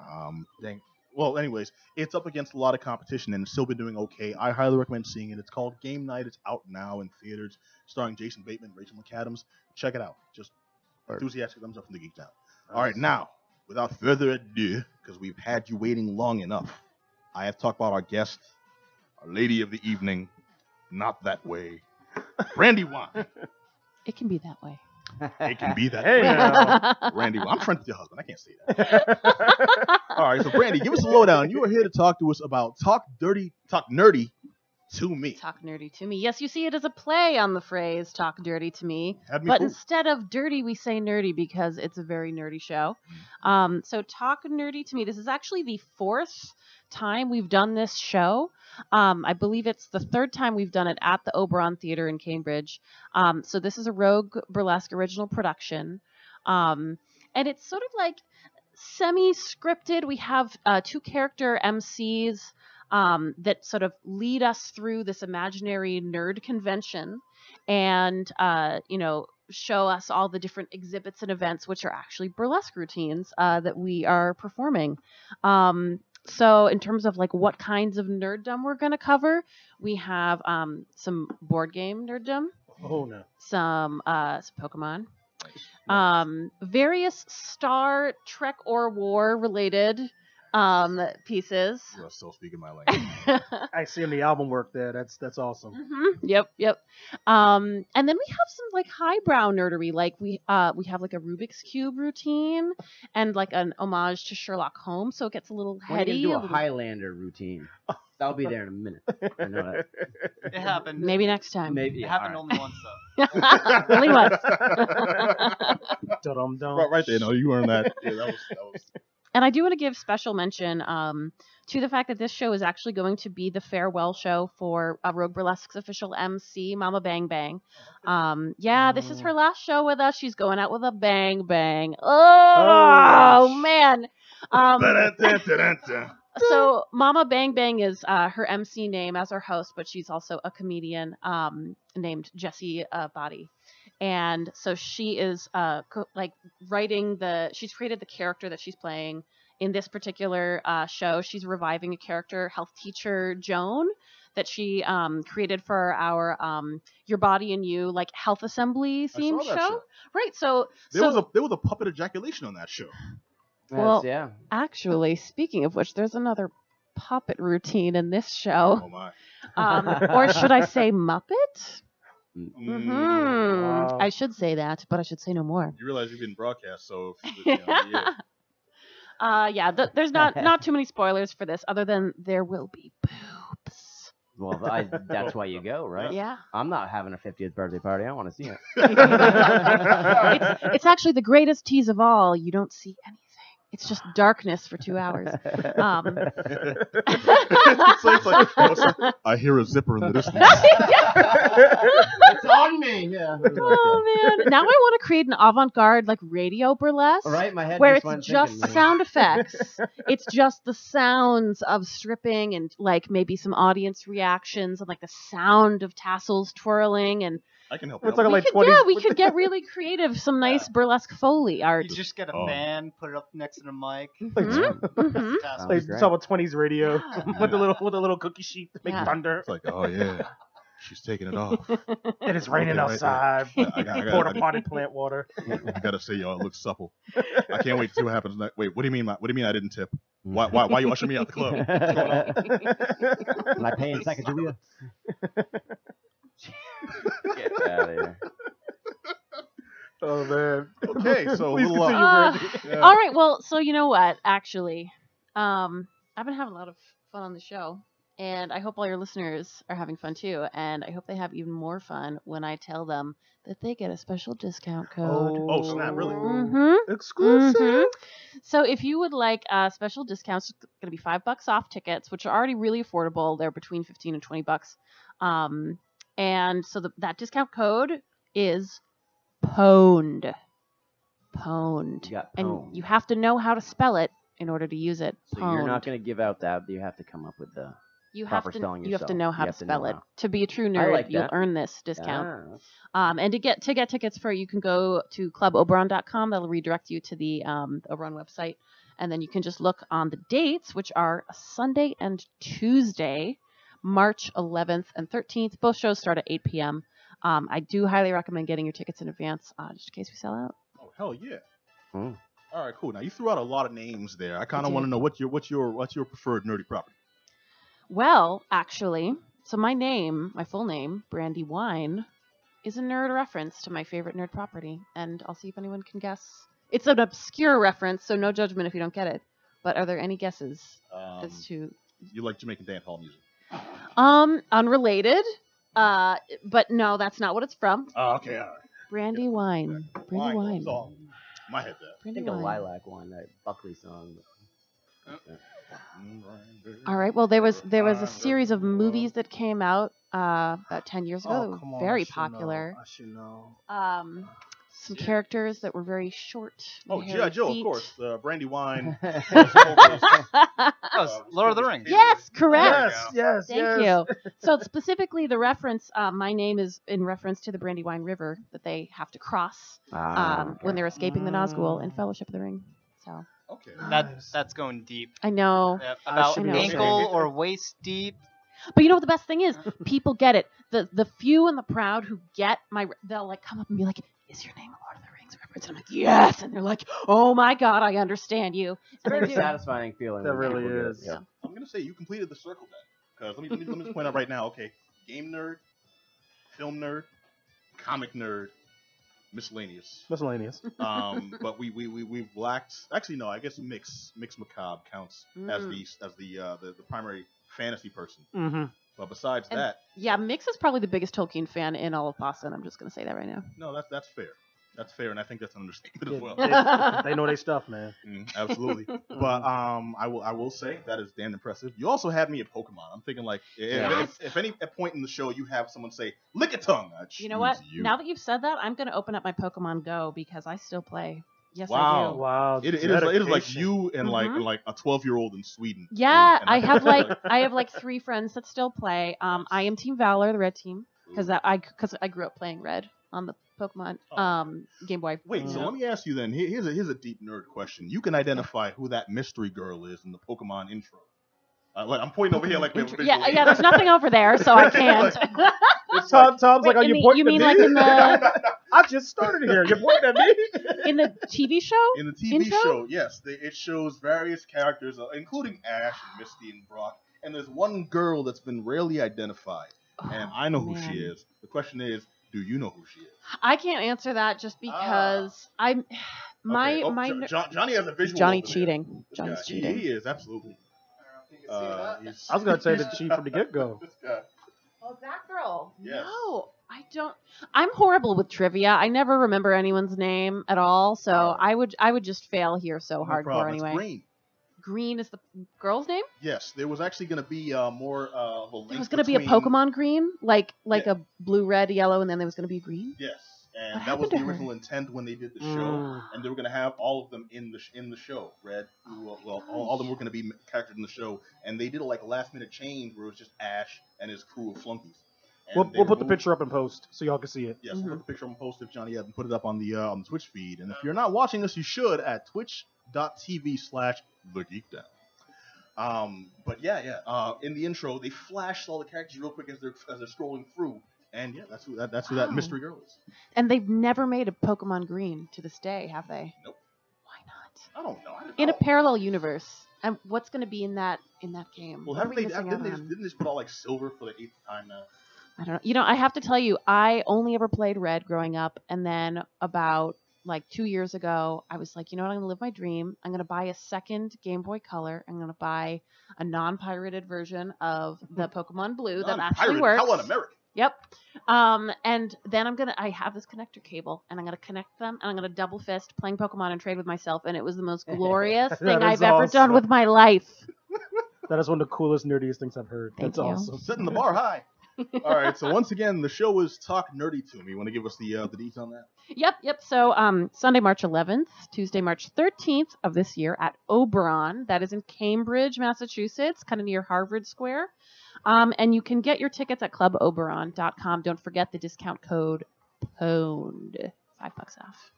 Well, anyways, it's up against a lot of competition and it's still been doing okay. I highly recommend seeing it. It's called Game Night. It's out now in theaters, starring Jason Bateman, Rachel McAdams. Check it out. Just enthusiastic thumbs up from the Geek Down. All right, now, without further ado, because we've had you waiting long enough, I have talked about our guest, our lady of the evening, not that way, Brandy Wine. It can be that way. It can be that Hey, way. now. Brandy, I'm friends with your husband. I can't say that. All right, so Brandy, give us a lowdown. You are here to talk to us about Talk Nerdy to Me. Talk nerdy to me. Yes, you see it as a play on the phrase "talk dirty to me," Had me but fooled. instead of dirty, we say nerdy because it's a very nerdy show. So talk nerdy to me. This is actually the fourth time we've done this show. I believe it's the third time we've done it at the Oberon Theater in Cambridge. So this is a Rogue Burlesque original production, and it's sort of like semi-scripted. We have two character MCs that sort of lead us through this imaginary nerd convention and, show us all the different exhibits and events, which are actually burlesque routines that we are performing. So in terms of like what kinds of nerddom we're going to cover, we have some board game nerddom. Oh no. some Pokemon, Nice. various Star Trek or War related pieces. You are still speaking my language. I see in the album work there. That's awesome. Yep. And then we have some like highbrow nerdery, like we have like a Rubik's Cube routine and like an homage to Sherlock Holmes, so it gets a little When are you heady. gonna do a a little- Highlander routine? I'll be there in a minute. I know that. It happened. Maybe next time. Maybe It happened all only once though. Only once. Dum-dum-dum. right there. No, you earned that. Yeah, that was. And I do want to give special mention to the fact that this show is actually going to be the farewell show for Rogue Burlesque's official MC, Mama Bang Bang. Yeah, this is her last show with us. She's going out with a bang bang. Oh man. So Mama Bang Bang is her MC name as her host, but she's also a comedian named Jessie Body. And so she is writing she's created the character that she's playing in this particular show. She's reviving a character, health teacher Joan, that she created for our Your Body and You like health assembly themed that show. Right. So There was a puppet ejaculation on that show. Well, yeah. actually, speaking of which, there's another puppet routine in this show. Oh my. Or should I say Muppet? Mm. I should say that, but I should say no more. You realize you're getting broadcast, so There's not too many spoilers for this, other than there will be boobs. Well, that's why you go, right? Yeah. I'm not having a 50th birthday party. I want to see it. It's actually the greatest tease of all. You don't see anything. It's just darkness for 2 hours. it's like, I hear a zipper in the distance. It's on me. Yeah. Oh man! Now I want to create an avant-garde like radio burlesque, Right, my head where just it's went just thinking, sound effects. It's just the sounds of stripping and like maybe some audience reactions and like the sound of tassels twirling and. I can help It's you. like We 20s. could get really creative. Some nice burlesque Foley art. You just get a Oh. fan, put it up next to the mic. Mhm. Tassel. Like Great. talk about 20s radio Yeah. with the little cookie sheet to make Yeah. thunder. It's like, oh yeah, she's taking it off. It is raining Okay, right outside. I got- Porta potty plant water. I gotta say, y'all, it looks supple. I can't wait to see what happens next. Wait, what do you mean? What do you mean I didn't tip? Why you ushering me out the club? Am I paying Sacagawea? Get out of here. Oh man. Okay, so Please little, continue, Brandy. yeah. All right. Well, so you know what? Actually, I've been having a lot of fun on the show, and I hope all your listeners are having fun too. And I hope they have even more fun when I tell them that they get a special discount code. Oh, snap, really? Mm-hmm. Exclusive. Mhm. So if you would like special discounts, it's going to be $5 off tickets, which are already really affordable. They're between $15 and $20. And so that discount code is PONED. PONED. You got And pwned. you have to know how to spell it in order to use it. So you're not Pwned. going to give out that. You have to come up with the You proper have to spelling you have to yourself. know how You to have to spell know it. how. To be a true I nerd, like you'll that. earn this discount. Ah. And to get tickets for it, you can go to cluboberon.com. That'll redirect you to the Oberon website, and then you can just look on the dates, which are Sunday and Tuesday, March 11th and 13th. Both shows start at 8 p.m. I do highly recommend getting your tickets in advance, just in case we sell out. Oh hell yeah! Hmm. All right, cool. Now you threw out a lot of names there. I kind of did. want to know what's your preferred nerdy property. Well, actually, so my full name, Brandy Wine, is a nerd reference to my favorite nerd property, and I'll see if anyone can guess. It's an obscure reference, so no judgment if you don't get it. But are there any guesses as to? You like Jamaican dance hall music? Unrelated. But no, that's not what it's from. Oh, okay, all right. Brandy Wine. Brandy Wine. Oh, my head there. I Brandy think a Wine. lilac one, that Buckley song. All right. Well, there was a series of movies that came out about 10 years ago. that were very popular. I should know. Some characters that were very short. Oh, hairy G.I. Joe, of feet. course. Brandy Wine. That was Lord of the Rings. Yes, correct. Yes. Thank you. So specifically, the reference, my name is in reference to the Brandywine River that they have to cross when they're escaping the Nazgul in Fellowship of the Ring. So Okay. That's going deep. I know. About should be ankle ashamed. or waist deep. But you know what the best thing is? People get it. The few and the proud who get they'll like come up and be like, "Is your name a Lord of the Rings reference?" And I'm like, "Yes," and they're like, "Oh my God, I understand you." And Very they do. satisfying feeling. That when really people do it, is. Yeah. I'm gonna say you completed the circle then, because let me just point out right now. Okay, game nerd, film nerd, comic nerd, miscellaneous. Miscellaneous. But we've lacked. Actually, no. I guess Mix Macabre counts as the primary fantasy person. Mm-hmm. But besides And- that, Yeah, Mix is probably the biggest Tolkien fan in all of Boston. I'm just gonna say that right now. no, that's fair. That's fair, and I think that's an understatement as well. They know their stuff, man. Absolutely. But I will say that is damn impressive. You also had me at Pokemon. I'm thinking like if any point in the show you have someone say lick a tongue, I You know what? choose you. Now that you've said that, I'm gonna open up my Pokemon Go because I still play. Yes, I Wow. do. Wow. It is like dedication. you and Mhm. like a 12-year-old in Sweden. Yeah, And I have like 3 friends that still play. I am Team Valor, the red team, because I grew up playing red on the Pokemon Game Boy. Wait, so let me ask you then. Here's a deep nerd question. You can identify who that mystery girl is in the Pokemon intro. Like I'm pointing over here like we have a visual. Yeah. There's nothing over there, so I can't. Tom's Wait, like, are in you the- pointing you mean at me? like in the- I just started here. You're pointing at me? In the TV show? In the TV Intro? show, yes, it shows various characters, including Ash and Misty and Brock. And there's one girl that's been rarely identified, and I know who man. she is. The question is, do you know who she is? I can't answer that just because I'm my Okay. Oh, my Johnny has a visual. Johnny over there. cheating. This Johnny's guy, cheating. He is absolutely. I was going to say the cheat from the get-go. This guy. Oh, that girl. Yes. No, I don't. I'm horrible with trivia. I never remember anyone's name at all, so I would just fail here so No hardcore problem. It's anyway. Green. Green is the girl's name? Yes, there was actually going to be more of a link. There was going to be a Pokemon Green, like a blue, red, yellow, and then there was going to be a green. Yes, and What that was happened to the her? original intent when they did the show, and they were going to have all of them in the show. Red, well, all of them were going to be characters in the show, and they did like a last minute change where it was just Ash and his crew of flunkies. And We'll put the picture up in post so y'all can see it. Yes, we'll put the picture on post if Johnny hasn't put it up on the Twitch feed, and if you're not watching us, you should at twitch.tv/thegeekdown. But in the intro, they flashed all the characters real quick as they're scrolling through, and yeah, that's who that mystery girl is. And they've never made a Pokemon Green to this day, have they? Nope. Why not? I don't know. In a parallel universe, and what's going to be in that game? Well, What are we missing out on? didn't they just put all like silver for the 8th time now? I don't know. You know, I have to tell you, I only ever played Red growing up, and then about like 2 years ago, I was like, you know what? I'm gonna live my dream. I'm gonna buy a second Game Boy Color. I'm gonna buy a non-pirated version of the Pokemon Blue that actually Non-pirated? works. How un-American? Yep. And then I have this connector cable, and I'm gonna connect them, and I'm gonna double fist playing Pokemon and trade with myself, and it was the most glorious thing That I've is ever done awesome. with my life. That is one of the coolest, nerdiest things I've heard. Thank That's you. awesome. Setting the bar high. All right, so once again, the show is Talk Nerdy to Me. Want to give us the details on that? Yep. So Sunday, March 11th, Tuesday, March 13th of this year at Oberon. That is in Cambridge, Massachusetts, kind of near Harvard Square. And you can get your tickets at cluboberon.com. Don't forget the discount code PONED. $5 off.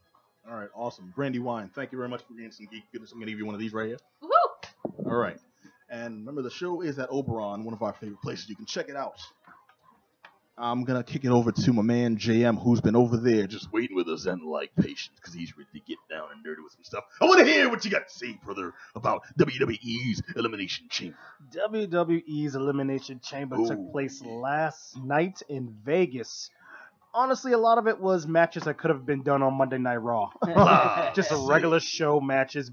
All right, awesome. Brandy Wine, thank you very much for getting some geek goodness. I'm going to give you one of these right here. Woohoo! All right. And remember, the show is at Oberon, one of our favorite places. You can check it out. I'm going to kick it over to my man, JM, who's been over there just waiting with a zen-like patience because he's ready to get down and dirty with some stuff. I want to hear what you got to say, brother, about WWE's Elimination Chamber. WWE's Elimination Chamber Ooh, took place yeah. last night in Vegas. Honestly, a lot of it was matches that could have been done on Monday Night Raw. Just a regular show matches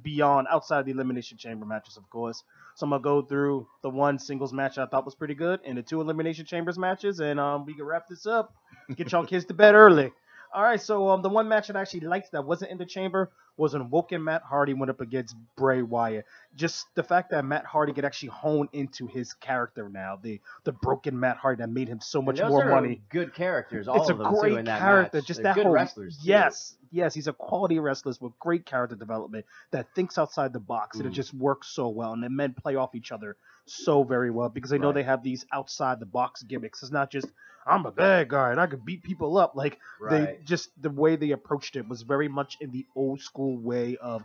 outside the Elimination Chamber matches, of course. So I'm going to go through the one singles match I thought was pretty good and the 2 Elimination Chambers matches, and we can wrap this up. Get y'all kids to bed early. All right, so the one match that I actually liked that wasn't in the chamber was when Woken Matt Hardy went up against Bray Wyatt. Just the fact that Matt Hardy could actually hone into his character now, the broken Matt Hardy that made him so much And those more are money. Good characters, all It's a of them great too in that character. match. Just They're that good whole wrestlers. Too. yes, he's a quality wrestler with great character development that thinks outside the box, and it just works so well. And the men play off each other so very well because they know Right. they have these outside the box gimmicks. It's not just I'm a bad guy and I could beat people up. Like they Right. just the way they approached it was very much in the old school way of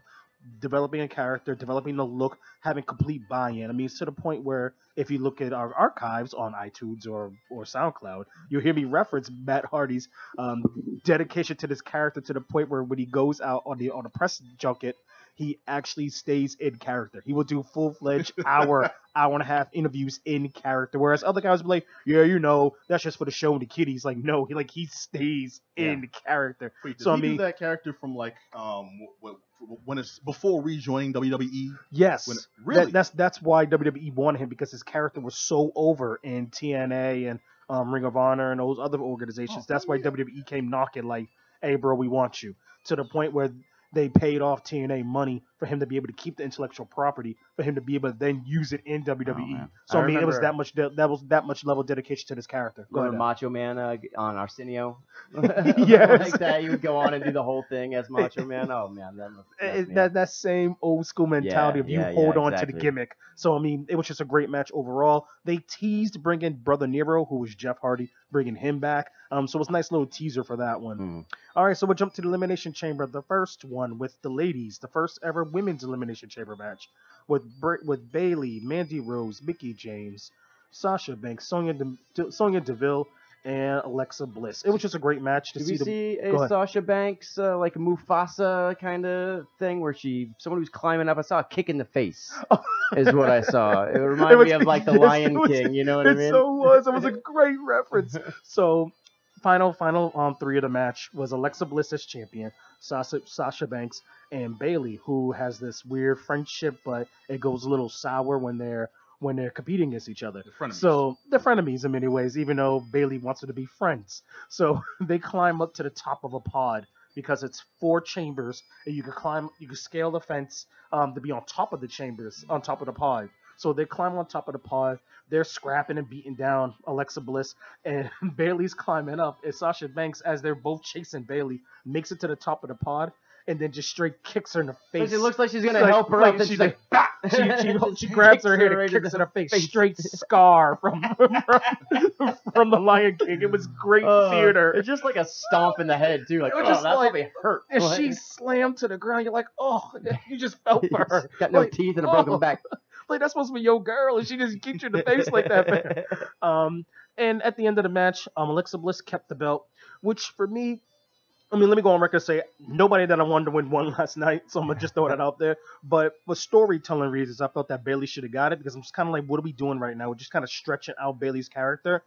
developing a character, developing the look, having complete buy-in. I mean, it's to the point where if you look at our archives on iTunes or SoundCloud, you'll hear me reference Matt Hardy's dedication to this character to the point where when he goes out on the press junket, he actually stays in character. He will do full-fledged hour and a half interviews in character. Whereas other guys will be like, yeah, you know, that's just for the show and the kiddies. Like, no, he stays in character. Wait, did so he I mean, do that character from like when it's before rejoining WWE? yes, Really? That's why WWE wanted him, because his character was so over in TNA and Ring of Honor and those other organizations. That's why WWE came knocking like, hey, bro, we want you. To the point where they paid off TNA money for him to be able to keep the intellectual property, for him to be able to then use it in WWE. So I mean, it was that much level of dedication to this character. Go Remember ahead. Macho Man on Arsenio? Yes. Like that, he would go on and do the whole thing as Macho Man. Oh man, That same old school mentality of you hold on to the exactly. gimmick. So I mean, it was just a great match overall. They teased bringing Brother Nero, who was Jeff Hardy, bringing him back. So it was a nice little teaser for that one. All right, so we'll jump to the Elimination Chamber, the first one with the ladies, the first ever women's Elimination Chamber match with Bayley, Mandy Rose, Mickie James, Sasha Banks, Sonya Deville, and Alexa Bliss. It was just a great match to Did see. we see a Sasha Banks like a Mufasa kind of thing where someone who's climbing up? I saw a kick in the face. Is what I saw. It reminded me of like the Lion King. You know what I mean? So was. It was a great reference. So final three of the match was Alexa Bliss as champion, Sasha Banks, and Bayley, who has this weird friendship, but it goes a little sour when they're competing against each other. They're frenemies in many ways, even though Bayley wants her to be friends. So they climb up to the top of a pod because it's 4 chambers, and you can scale the fence to be on top of the chambers, on top of the pod. So they climb on top of the pod. They're scrapping and beating down Alexa Bliss, and Bayley's climbing up. And Sasha Banks, as they're both chasing Bayley, makes it to the top of the pod, and then just straight kicks her in the face. It looks like she's gonna help her up. She's like, bah! She grabs her head and kicks her in the face. Straight scar from the Lion King. It was great theater. It's just like a stomp in the head too. Like, It was oh, just that like- probably hurt. And Like, she slammed to the ground. You're like, oh, you just felt for her. got no Like, teeth and a broken back. Like, that's supposed to be your girl, and she just kicked you in the face like that. And at the end of the match, Alexa Bliss kept the belt, which for me, I mean, let me go on record and say nobody that I wanted to win won last night, so I'm gonna just throw that out there. But for storytelling reasons, I felt that Bayley should have got it, because I'm just kind of like, what are we doing right now? We're just kind of stretching out Bayley's character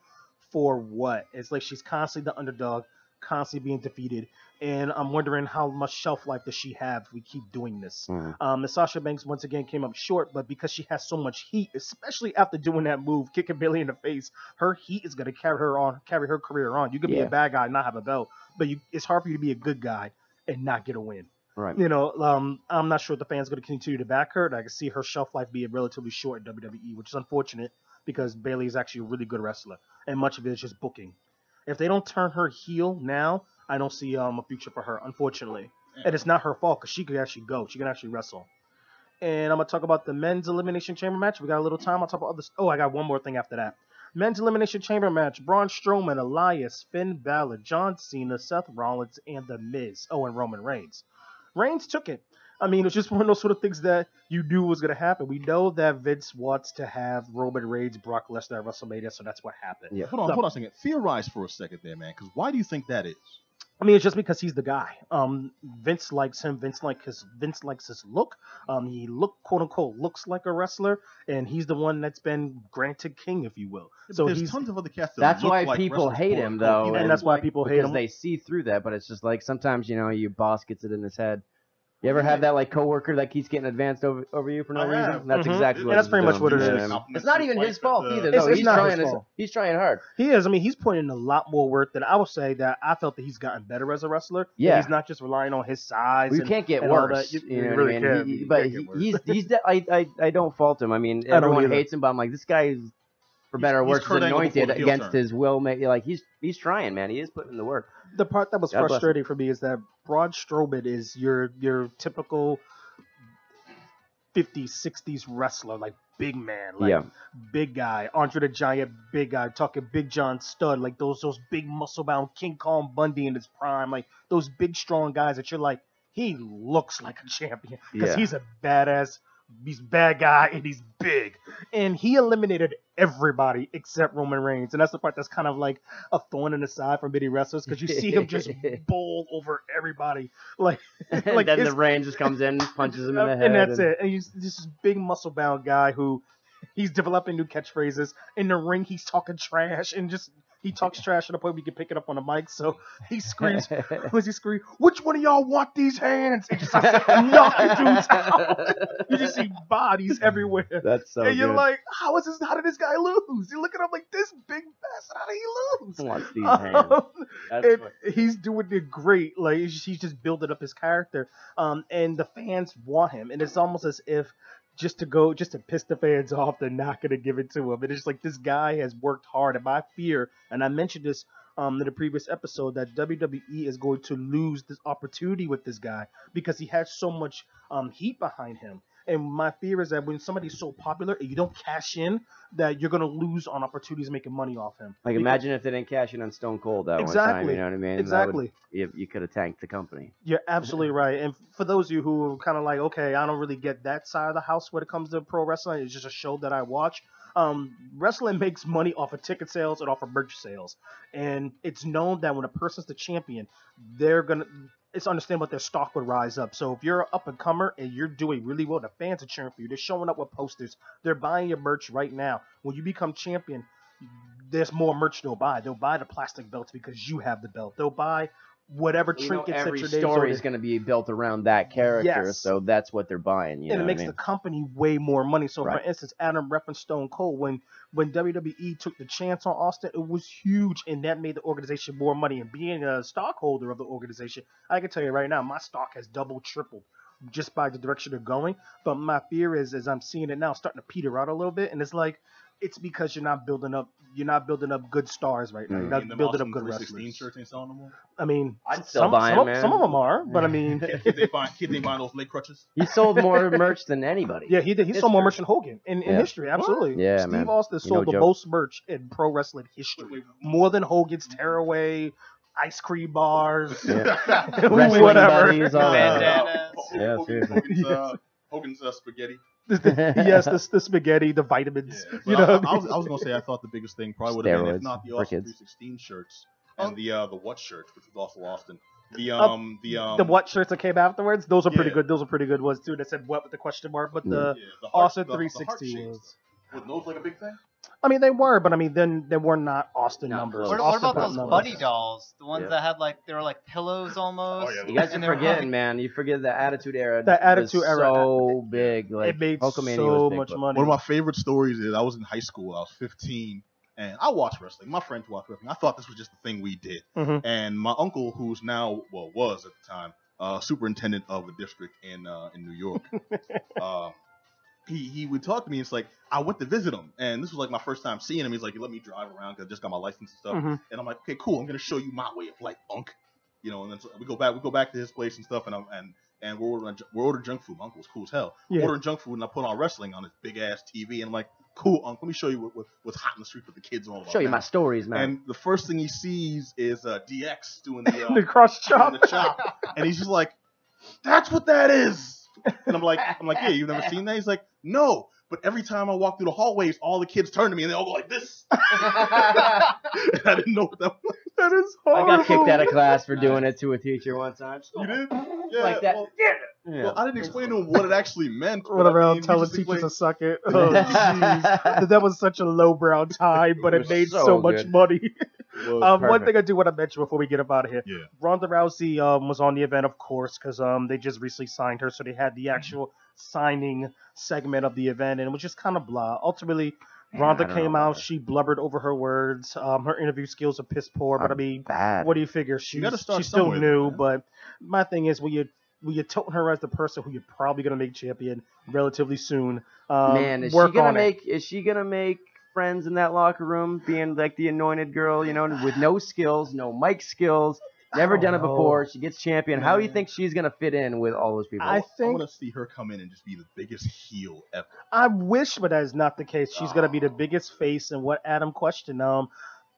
for what? It's like she's constantly the underdog, constantly being defeated, and I'm wondering how much shelf life does she have if we keep doing this. And Sasha Banks once again came up short, but because she has so much heat, especially after doing that move, kicking Bayley in the face, her heat is going to carry her career on. You could be a bad guy and not have a belt, but it's hard for you to be a good guy and not get a win. Right. You know, I'm not sure if the fans are going to continue to back her. And I can see her shelf life being relatively short in WWE, which is unfortunate because Bayley is actually a really good wrestler, and much of it is just booking. If they don't turn her heel now, I don't see a future for her, unfortunately. And it's not her fault, because she could actually go. She can actually wrestle. And I'm going to talk about the men's Elimination Chamber match. We got a little time. I'll talk about others. Oh, I got one more thing after that. Men's Elimination Chamber match. Braun Strowman, Elias, Finn Balor, John Cena, Seth Rollins, and The Miz. Oh, and Roman Reigns. Reigns took it. I mean, it's just one of those sort of things that you knew was going to happen. We know that Vince wants to have Roman Reigns, Brock Lesnar at WrestleMania, so that's what happened. Yeah. Hold on a second. Theorize for a second there, man, because why do you think that is? I mean, it's just because he's the guy. Vince likes him. Vince likes his look. He quote unquote looks like a wrestler, and he's the one that's been granted king, if you will. So there's tons of other cats that That's look why like people wrestlers, hate quote him, unquote. though. and that's why people hate because him. they see through that. But it's just like sometimes, your boss gets it in his head. You ever have that like coworker that keeps getting advanced over you for no I have. reason? That's Mhm. exactly what And that's he's pretty much doing. what it is. Yeah. It's not even his fault either. It's though. He's not his trying. fault. He's trying hard. He is. I mean, he's putting in a lot more work than I would say that I felt that he's gotten better as a wrestler. Yeah. He's not just relying on his size. Well, you can't get and all worse. that. You know what really I mean? can't. He- You but can't get worse. I don't fault him. I mean, I don't everyone either. hates him, but I'm like, this guy is, for better or He's worse, Kurt Angle anointed before the heel against turn. his will. Like he's trying, man. He is putting in the work. The part that was God bless him. frustrating for me is that Braun Strowman is your typical 50s, 60s wrestler, like big man, like Yeah. big guy, Andre the Giant, big guy, talking Big John Studd, like those big muscle bound King Kong Bundy in his prime, like those big strong guys that you're like, he looks like a champion because Yeah. he's a badass. He's a bad guy and he's big. And he eliminated everybody except Roman Reigns. And that's the part that's kind of like a thorn in the side for many wrestlers because you see him just bowl over everybody. Like then the Reigns just comes in, punches him in the head. and that's it. And he's this big muscle bound guy who he's developing new catchphrases. In the ring, he's talking trash and just he talks trash to the point we can pick it up on the mic. So he screams, which one of y'all want these hands? And just starts knocking dudes out. You just see bodies everywhere. That's so and you're good. like, how did this guy lose? You look at him like, this big bastard, how did he lose? Who wants these hands? That's And funny. he's doing it great. Like he's just building up his character. And the fans want him. And it's almost as if just to piss the fans off, they're not gonna give it to him. And it's like this guy has worked hard. And my fear, and I mentioned this in the previous episode, that WWE is going to lose this opportunity with this guy because he has so much heat behind him. And my fear is that when somebody's so popular and you don't cash in, that you're gonna lose on opportunities making money off him. Like, Because- imagine if they didn't cash in on Stone Cold that one time. Exactly. You know what I mean? Exactly. You could have tanked the company. You're absolutely right. And for those of you who are kind of like, okay, I don't really get that side of the house when it comes to pro wrestling, it's just a show that I watch. Wrestling makes money off of ticket sales and off of merch sales. And it's known that when a person's the champion, it's understandable that their stock would rise up. So if you're an up-and-comer and you're doing really well, the fans are cheering for you. They're showing up with posters. They're buying your merch right now. When you become champion, there's more merch they'll buy. They'll buy the plastic belts because you have the belt. They'll buy whatever trinkets every that your name's story on is it. going to be built around that character, Yes. so that's what they're buying. You And know it makes what I mean? the company way more money. So, Right. for instance, Adam referenced Stone Cold. When WWE took the chance on Austin, it was huge, and that made the organization more money. And being a stockholder of the organization, I can tell you right now, my stock has doubled, tripled just by the direction they're going. But my fear is, as I'm seeing it now, starting to peter out a little bit, and it's like, it's because you're not building up good stars right now. You're not And them building up Austin good 316 wrestlers. shirts ain't selling no more. I mean, I'd still buy 'em, man. Some of them are, but I mean, Kids ain't buying those leg crutches. He sold more merch than anybody. yeah, he did. He sold more History. merch than Hogan in Yeah. history. Absolutely. Yeah, Steve man. Austin You know, sold the Joe. most merch in pro wrestling history. Wait, More than Hogan's tearaway, ice cream bars, Yeah. whatever. Wrestling buddies, all that. Bandanas. Yeah, seriously. Hogan's spaghetti. Yes, the spaghetti, the vitamins. Yeah, You but know, I was gonna say I thought the biggest thing probably would have been, if Steroids not the for Austin kids. 316 shirts and the what shirts, which was also Austin. The the what shirts that came afterwards, those are pretty Yeah. good. Those are pretty good ones too. That said what with the question mark, but Yeah. the the heart- Austin the heart 360 shapes. was. Was those like a big thing? I mean, they were, but I mean, then they were not Austin No, numbers. What Austin about Belt those numbers. bunny dolls? The ones Yeah. that had like they were like pillows almost. Oh, yeah, You guys And are they were forgetting, like- man. You forget the Attitude Era. The Attitude was Era. so big. Like, It made Hulkamania so was big, much but- money. One of my favorite stories is I was in high school. I was 15, and I watched wrestling. My friends watched wrestling. I thought this was just the thing we did. Mhm. And my uncle, who's now, well, was at the time, superintendent of a district in New York, he would talk to me. It's like, I went to visit him, and this was like my first time seeing him. He's like, let me drive around because I just got my license and stuff. Mhm. And I'm like, okay, cool. I'm gonna show you my way of life, Unc. You know, and then so we go back to his place and stuff, and we're ordering junk food. My uncle was cool as hell. Yeah. Ordering junk food, and I put on wrestling on this big ass TV, and I'm like, cool, Unc, let me show you what's hot in the street with the kids and all about Show you that. my stories, man. And the first thing he sees is DX doing the The cross chop. doing the chop, and he's just like, "That's what that is." And I'm like, yeah, you've never seen that? He's like, no. But every time I walk through the hallways, all the kids turn to me and they all go like this. And I didn't know what that was. That is I horrible. got kicked out of class for doing it to a teacher one time. You did? Yeah. Like that. Well, Yeah. well, I didn't explain to him what it actually meant. but Run I around mean, he telling just teachers to explained- suck it. Oh, jeez. That was such a lowbrow time, but It it was made so so much good. money. It was One thing I do want to mention before we get up out of here. Yeah. Ronda Rousey was on the event, of course, because they just recently signed her, so they had the actual signing segment of the event, and it was just kind of blah. Ultimately, Ronda I don't came know about out, that. she blubbered over her words. Her interview skills are piss poor, but I mean, Bad. what do you figure? She's gotta start still somewhere, new, man. but my thing is, when you're toting her as the person who you're probably gonna make champion relatively soon, Man, is work she gonna on it. Is she gonna make friends in that locker room, being like the anointed girl, you know, with no skills, no mic skills, never I done it don't know. before? She gets champion. How do you Man. think she's gonna fit in with all those people? I I think want to see her come in and just be the biggest heel ever. I wish, but that is not the case. She's gonna be the biggest face, and what Adam questioned.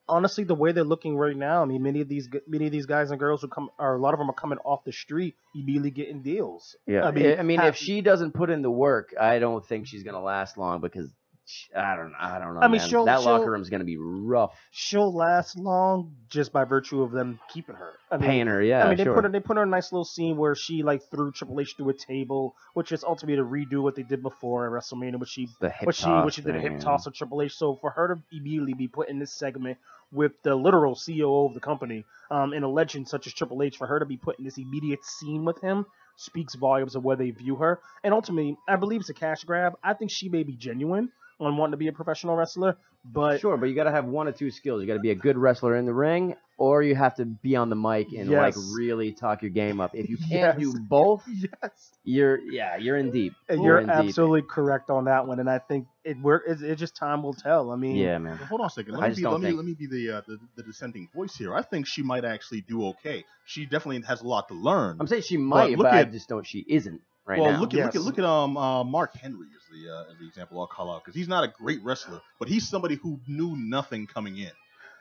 honestly, the way they're looking right now, I mean, many of these guys and girls who come, or a lot of them are coming off the street, immediately getting deals. Yeah, I mean, if she doesn't put in the work, I don't think she's gonna last long because I don't know. I mean, man. That locker room's gonna be rough. She'll last long just by virtue of them keeping her. I mean, paying her, yeah. I mean, they sure. put her in a nice little scene where she like threw Triple H through a table, which is ultimately to redo what they did before at WrestleMania, which she did a hip toss of Triple H. So for her to immediately be put in this segment with the literal CEO of the company, and a legend such as Triple H, for her to be put in this immediate scene with him speaks volumes of where they view her. And ultimately, I believe it's a cash grab. I think she may be genuine on wanting to be a professional wrestler, but sure, but you got to have one of two skills. You got to be a good wrestler in the ring, or you have to be on the mic and like really talk your game up. If you can't do both, you're in deep. You're absolutely correct on that one, and I think it's just time will tell. I mean, yeah, man. Well, hold on a second. Let me be the dissenting voice here. I think she might actually do okay. She definitely has a lot to learn. I'm saying she might, but I just don't. She isn't. Right now. Look at Mark Henry as the example I'll call out, because he's not a great wrestler, but he's somebody who knew nothing coming in,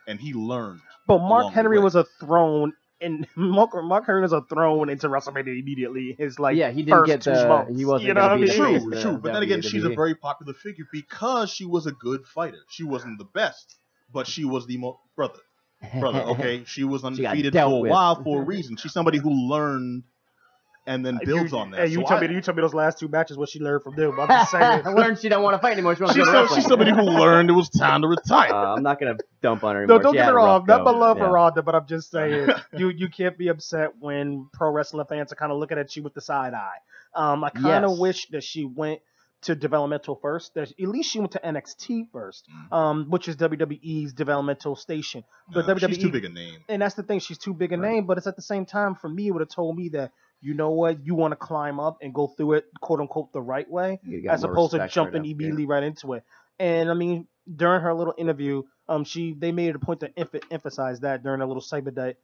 and he learned. But Mark Henry was a thrown, and Mark Henry was a thrown into WrestleMania immediately. His he didn't get he wasn't true. But then again, she's a very popular figure because she was a good fighter. She wasn't the best, but she was the brother. Okay, she was undefeated for a while for a reason. She's somebody who learned. And then builds on that. Hey, you tell me those last two matches what she learned from them. I'm just saying. I learned she don't want to fight anymore. She's somebody who learned it was time to retire. I'm not gonna dump on her anymore. No, don't get her off. Not my love for Ronda, but I'm just saying you can't be upset when pro wrestling fans are kind of looking at you with the side eye. I kind of wish that she went to developmental first. At least she went to NXT first, which is WWE's developmental station. But WWE, she's too big a name. And that's the thing. She's too big a name. But it's at the same time, for me, it would have told me that, you know what, you want to climb up and go through it, quote unquote, the right way, as opposed to jumping immediately right into it. And I mean, during her little interview, they made it a point to emphasize that during a little segment that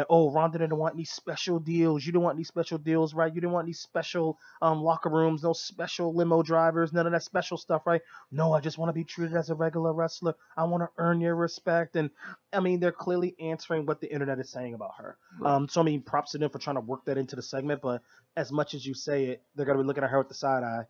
Ronda didn't want any special deals. You didn't want any special deals, right? You didn't want any special locker rooms, no special limo drivers, none of that special stuff, right? No, I just want to be treated as a regular wrestler. I want to earn your respect. And I mean, they're clearly answering what the internet is saying about her. Right. So I mean, props to them for trying to work that into the segment. But as much as you say it, they're gonna be looking at her with the side eye.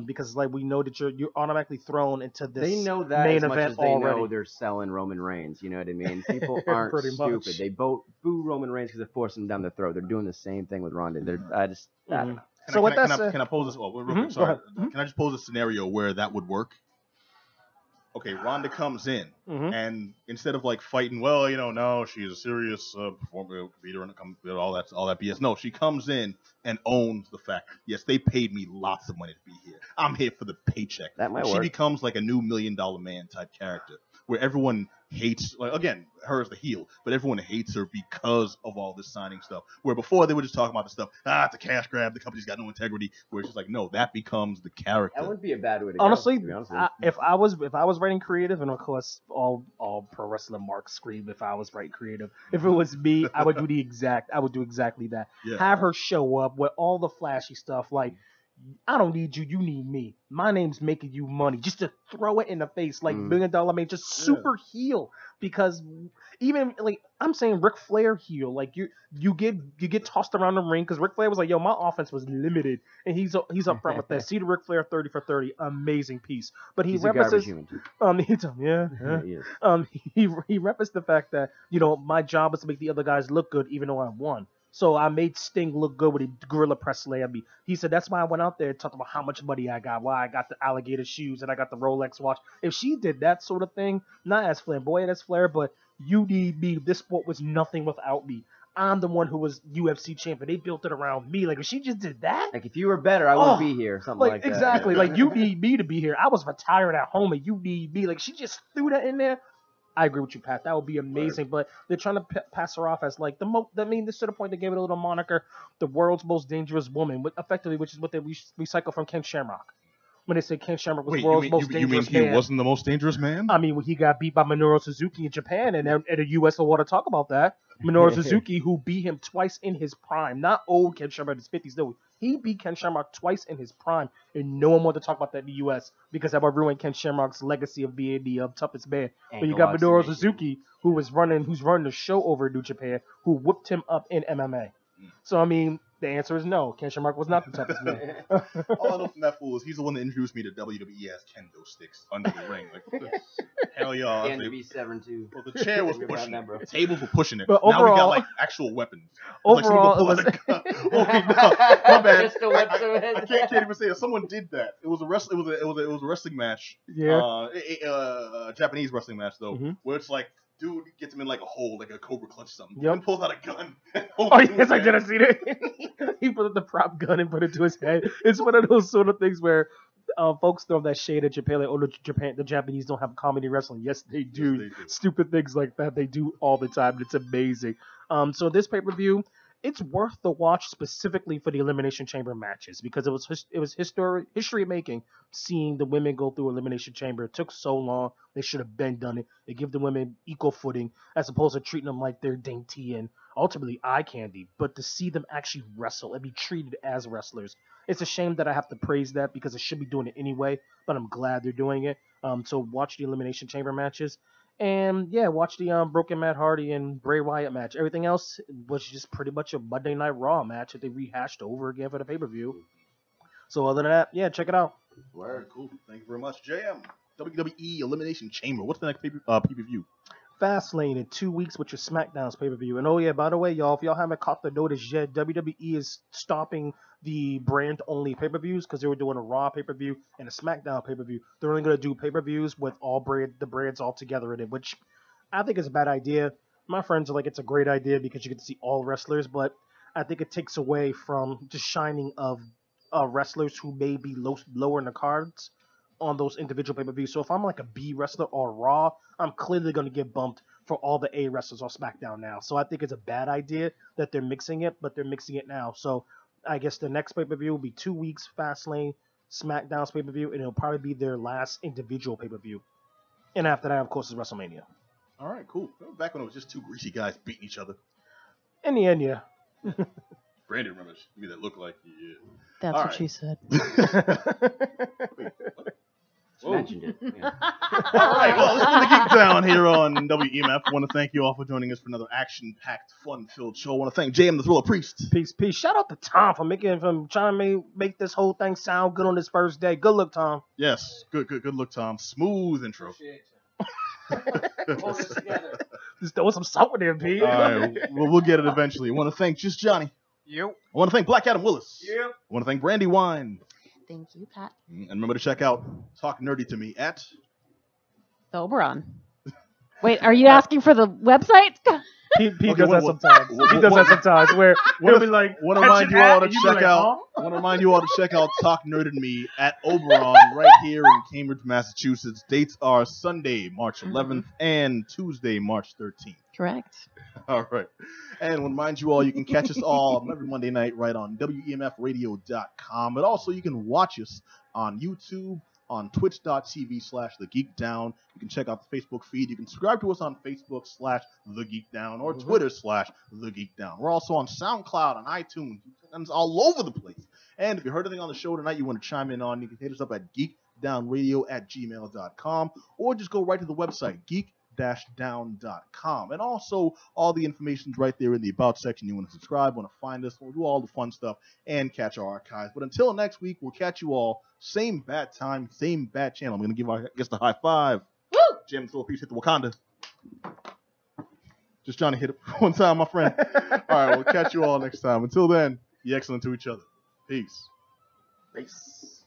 Because like we know that you're automatically thrown into this they know that main as much event as they already. know they're selling Roman Reigns. You know what I mean? People aren't stupid. They both boo Roman Reigns because they're forcing him down their throat. They're doing the same thing with Ronda. I don't know. Can I pose this? Well, real quick, sorry. Can I just pose a scenario where that would work? Okay, Ronda comes in, and instead of like fighting, well, no, she's a serious performer, beater, and all that BS. No, she comes in and owns the fact. Yes, they paid me lots of money to be here. I'm here for the paycheck. That might work. She becomes like a new $1 Million Man type character, where everyone hates. Like, again, her as the heel, but everyone hates her because of all this signing stuff. Where before they were just talking about the stuff. It's a cash grab. The company's got no integrity. Where it's just like, no, that becomes the character. That wouldn't be a bad way to honestly, go. Honestly, if I was writing creative, and of course all pro wrestling marks scream if I was writing creative. If it was me, I would do exactly that. Yeah. Have her show up with all the flashy stuff like, I don't need you, you need me. My name's making you money. Just to throw it in the face like $1 Million Man, just super heel. Because even like I'm saying Ric Flair heel. Like you get tossed around the ring because Ric Flair was like, yo, my offense was limited. And he's up front with that. See the Ric Flair 30 for 30. Amazing piece. But he references he referenced the fact that, my job is to make the other guys look good even though I won. So I made Sting look good when he gorilla press slammed me. He said that's why I went out there and talked about how much money I got, why I got the alligator shoes and I got the Rolex watch. If she did that sort of thing, not as flamboyant as Flair, but you need me. This sport was nothing without me. I'm the one who was UFC champion. They built it around me. Like if she just did that, like if you were better, I wouldn't be here. Something like that. Exactly. Like you need me to be here. I was retired at home, and you need me. Like she just threw that in there. I agree with you, Pat. That would be amazing. Right. But they're trying to pass her off as like this to the point they gave it a little moniker, the world's most dangerous woman, effectively, which is what they recycle from Ken Shamrock. When they say Ken Shamrock was the world's most dangerous man. You mean he wasn't the most dangerous man? I mean, when he got beat by Minoru Suzuki in Japan, and the U.S. will want to talk about that. Minoru Suzuki, who beat him twice in his prime. Not old Ken Shamrock in his 50s, though. He beat Ken Shamrock twice in his prime, and no one wanted to talk about that in the U.S. because that would ruin Ken Shamrock's legacy of being the toughest man. But you got Minoru Suzuki, who's running the show over in New Japan, who whipped him up in MMA. So, I mean, the answer is no. Ken Shamrock was not the toughest man. All I know from that fool is he's the one that introduced me to WWE as kendo sticks under the ring. Like, hell yeah. And to be 7-2. Well, the chair was pushing it. The tables were pushing it. But now we got overall- like actual weapons. Overall, like, it was... oh, wait, no, my bad. Just to whip some I can't even say that. Someone did that. It was a wrestling match. Yeah. A Japanese wrestling match though, Mhm. where it's like, dude gets him in like a hole, like a cobra clutch or something. Yep. And pulls out a gun. Oh, yes, I did. I see it. He put up the prop gun and put it to his head. It's one of those sort of things where folks throw that shade at Japan, like, oh, the Japanese don't have comedy wrestling. Yes, they do. Yes, they do. Stupid things like that they do all the time. It's amazing. So this pay-per-view, it's worth the watch specifically for the Elimination Chamber matches because it was history making seeing the women go through Elimination Chamber. It took so long. They should have been done it. They give the women equal footing as opposed to treating them like they're dainty and ultimately eye candy. But to see them actually wrestle and be treated as wrestlers, it's a shame that I have to praise that because it should be doing it anyway. But I'm glad they're doing it. So watch the Elimination Chamber matches. And yeah, watch the Broken Matt Hardy and Bray Wyatt match. Everything else was just pretty much a Monday Night Raw match that they rehashed over again for the pay-per-view. So other than that, yeah, check it out. Word, cool. Thank you very much, JM. WWE Elimination Chamber. What's the next pay-per-view? Fastlane in 2 weeks with your SmackDown's pay-per-view. And oh yeah, by the way, y'all, if y'all haven't caught the notice yet, WWE is stopping the brand-only pay-per-views because they were doing a Raw pay-per-view and a SmackDown pay-per-view. They're only going to do pay-per-views with the brands all together in it, which I think is a bad idea. My friends are like, it's a great idea because you get to see all wrestlers, but I think it takes away from the shining of wrestlers who may be lower in the cards on those individual pay-per-views. So if I'm like a B wrestler or Raw, I'm clearly going to get bumped for all the A wrestlers on SmackDown now. So I think it's a bad idea that they're mixing it, but they're mixing it now. So I guess the next pay-per-view will be 2 weeks, Fastlane, SmackDown's pay-per-view, and it'll probably be their last individual pay-per-view. And after that, of course, is WrestleMania. All right, cool. Back when it was just two greasy guys beating each other. In the end, yeah. Brandy remembers me that looked like yeah. That's All what right. she said. Whoa. Mentioned it. Yeah. All right, well, this is the Geek Down here on WEMF. I want to thank you all for joining us for another action-packed, fun-filled show. I want to thank JM the Thriller Priest. Peace. Shout out to Tom for trying to make this whole thing sound good on this first day. Good luck, Tom. Yes, good look, Tom. Smooth intro. Appreciate you. Hold this together. Just throw some salt in there, Pete. All right, well, we'll get it eventually. I want to thank Just Johnny. Yep. I want to thank Black Adam Willis. Yep. I want to thank Brandy Wine. Thank you, Pat. And remember to check out Talk Nerdy to Me at... The Oberon. Wait, are you asking for the website? Pete Okay, does that what- sometimes. what- He does what- that sometimes where he'll be like, want to "Catch remind it you all at," to and you be check like, out. "Huh?" Want to remind you all to check out Talk Nerd and Me at Oberon right here in Cambridge, Massachusetts. Dates are Sunday, March 11th, and Tuesday, March 13th. Correct. All right, and want to remind you all you can catch us all every Monday night right on WEMFradio.com, but also you can watch us on YouTube, on twitch.tv/The Geek Down. You can check out the Facebook feed. You can subscribe to us on Facebook/The Geek Down or Twitter/The Geek Down. We're also on SoundCloud, on iTunes, and it's all over the place. And if you heard anything on the show tonight you want to chime in on, you can hit us up at geekdownradio@gmail.com or just go right to the website, geek-down.com. And also, all the information's right there in the About section. You want to subscribe, want to find us, we'll do all the fun stuff and catch our archives. But until next week, we'll catch you all same bat time, same bat channel. I'm going to give our guest a high five. Woo! Jim Philippines hit the Wakanda. Just trying to hit it one time, my friend. All right, we'll catch you all next time. Until then, be excellent to each other. Peace. Peace.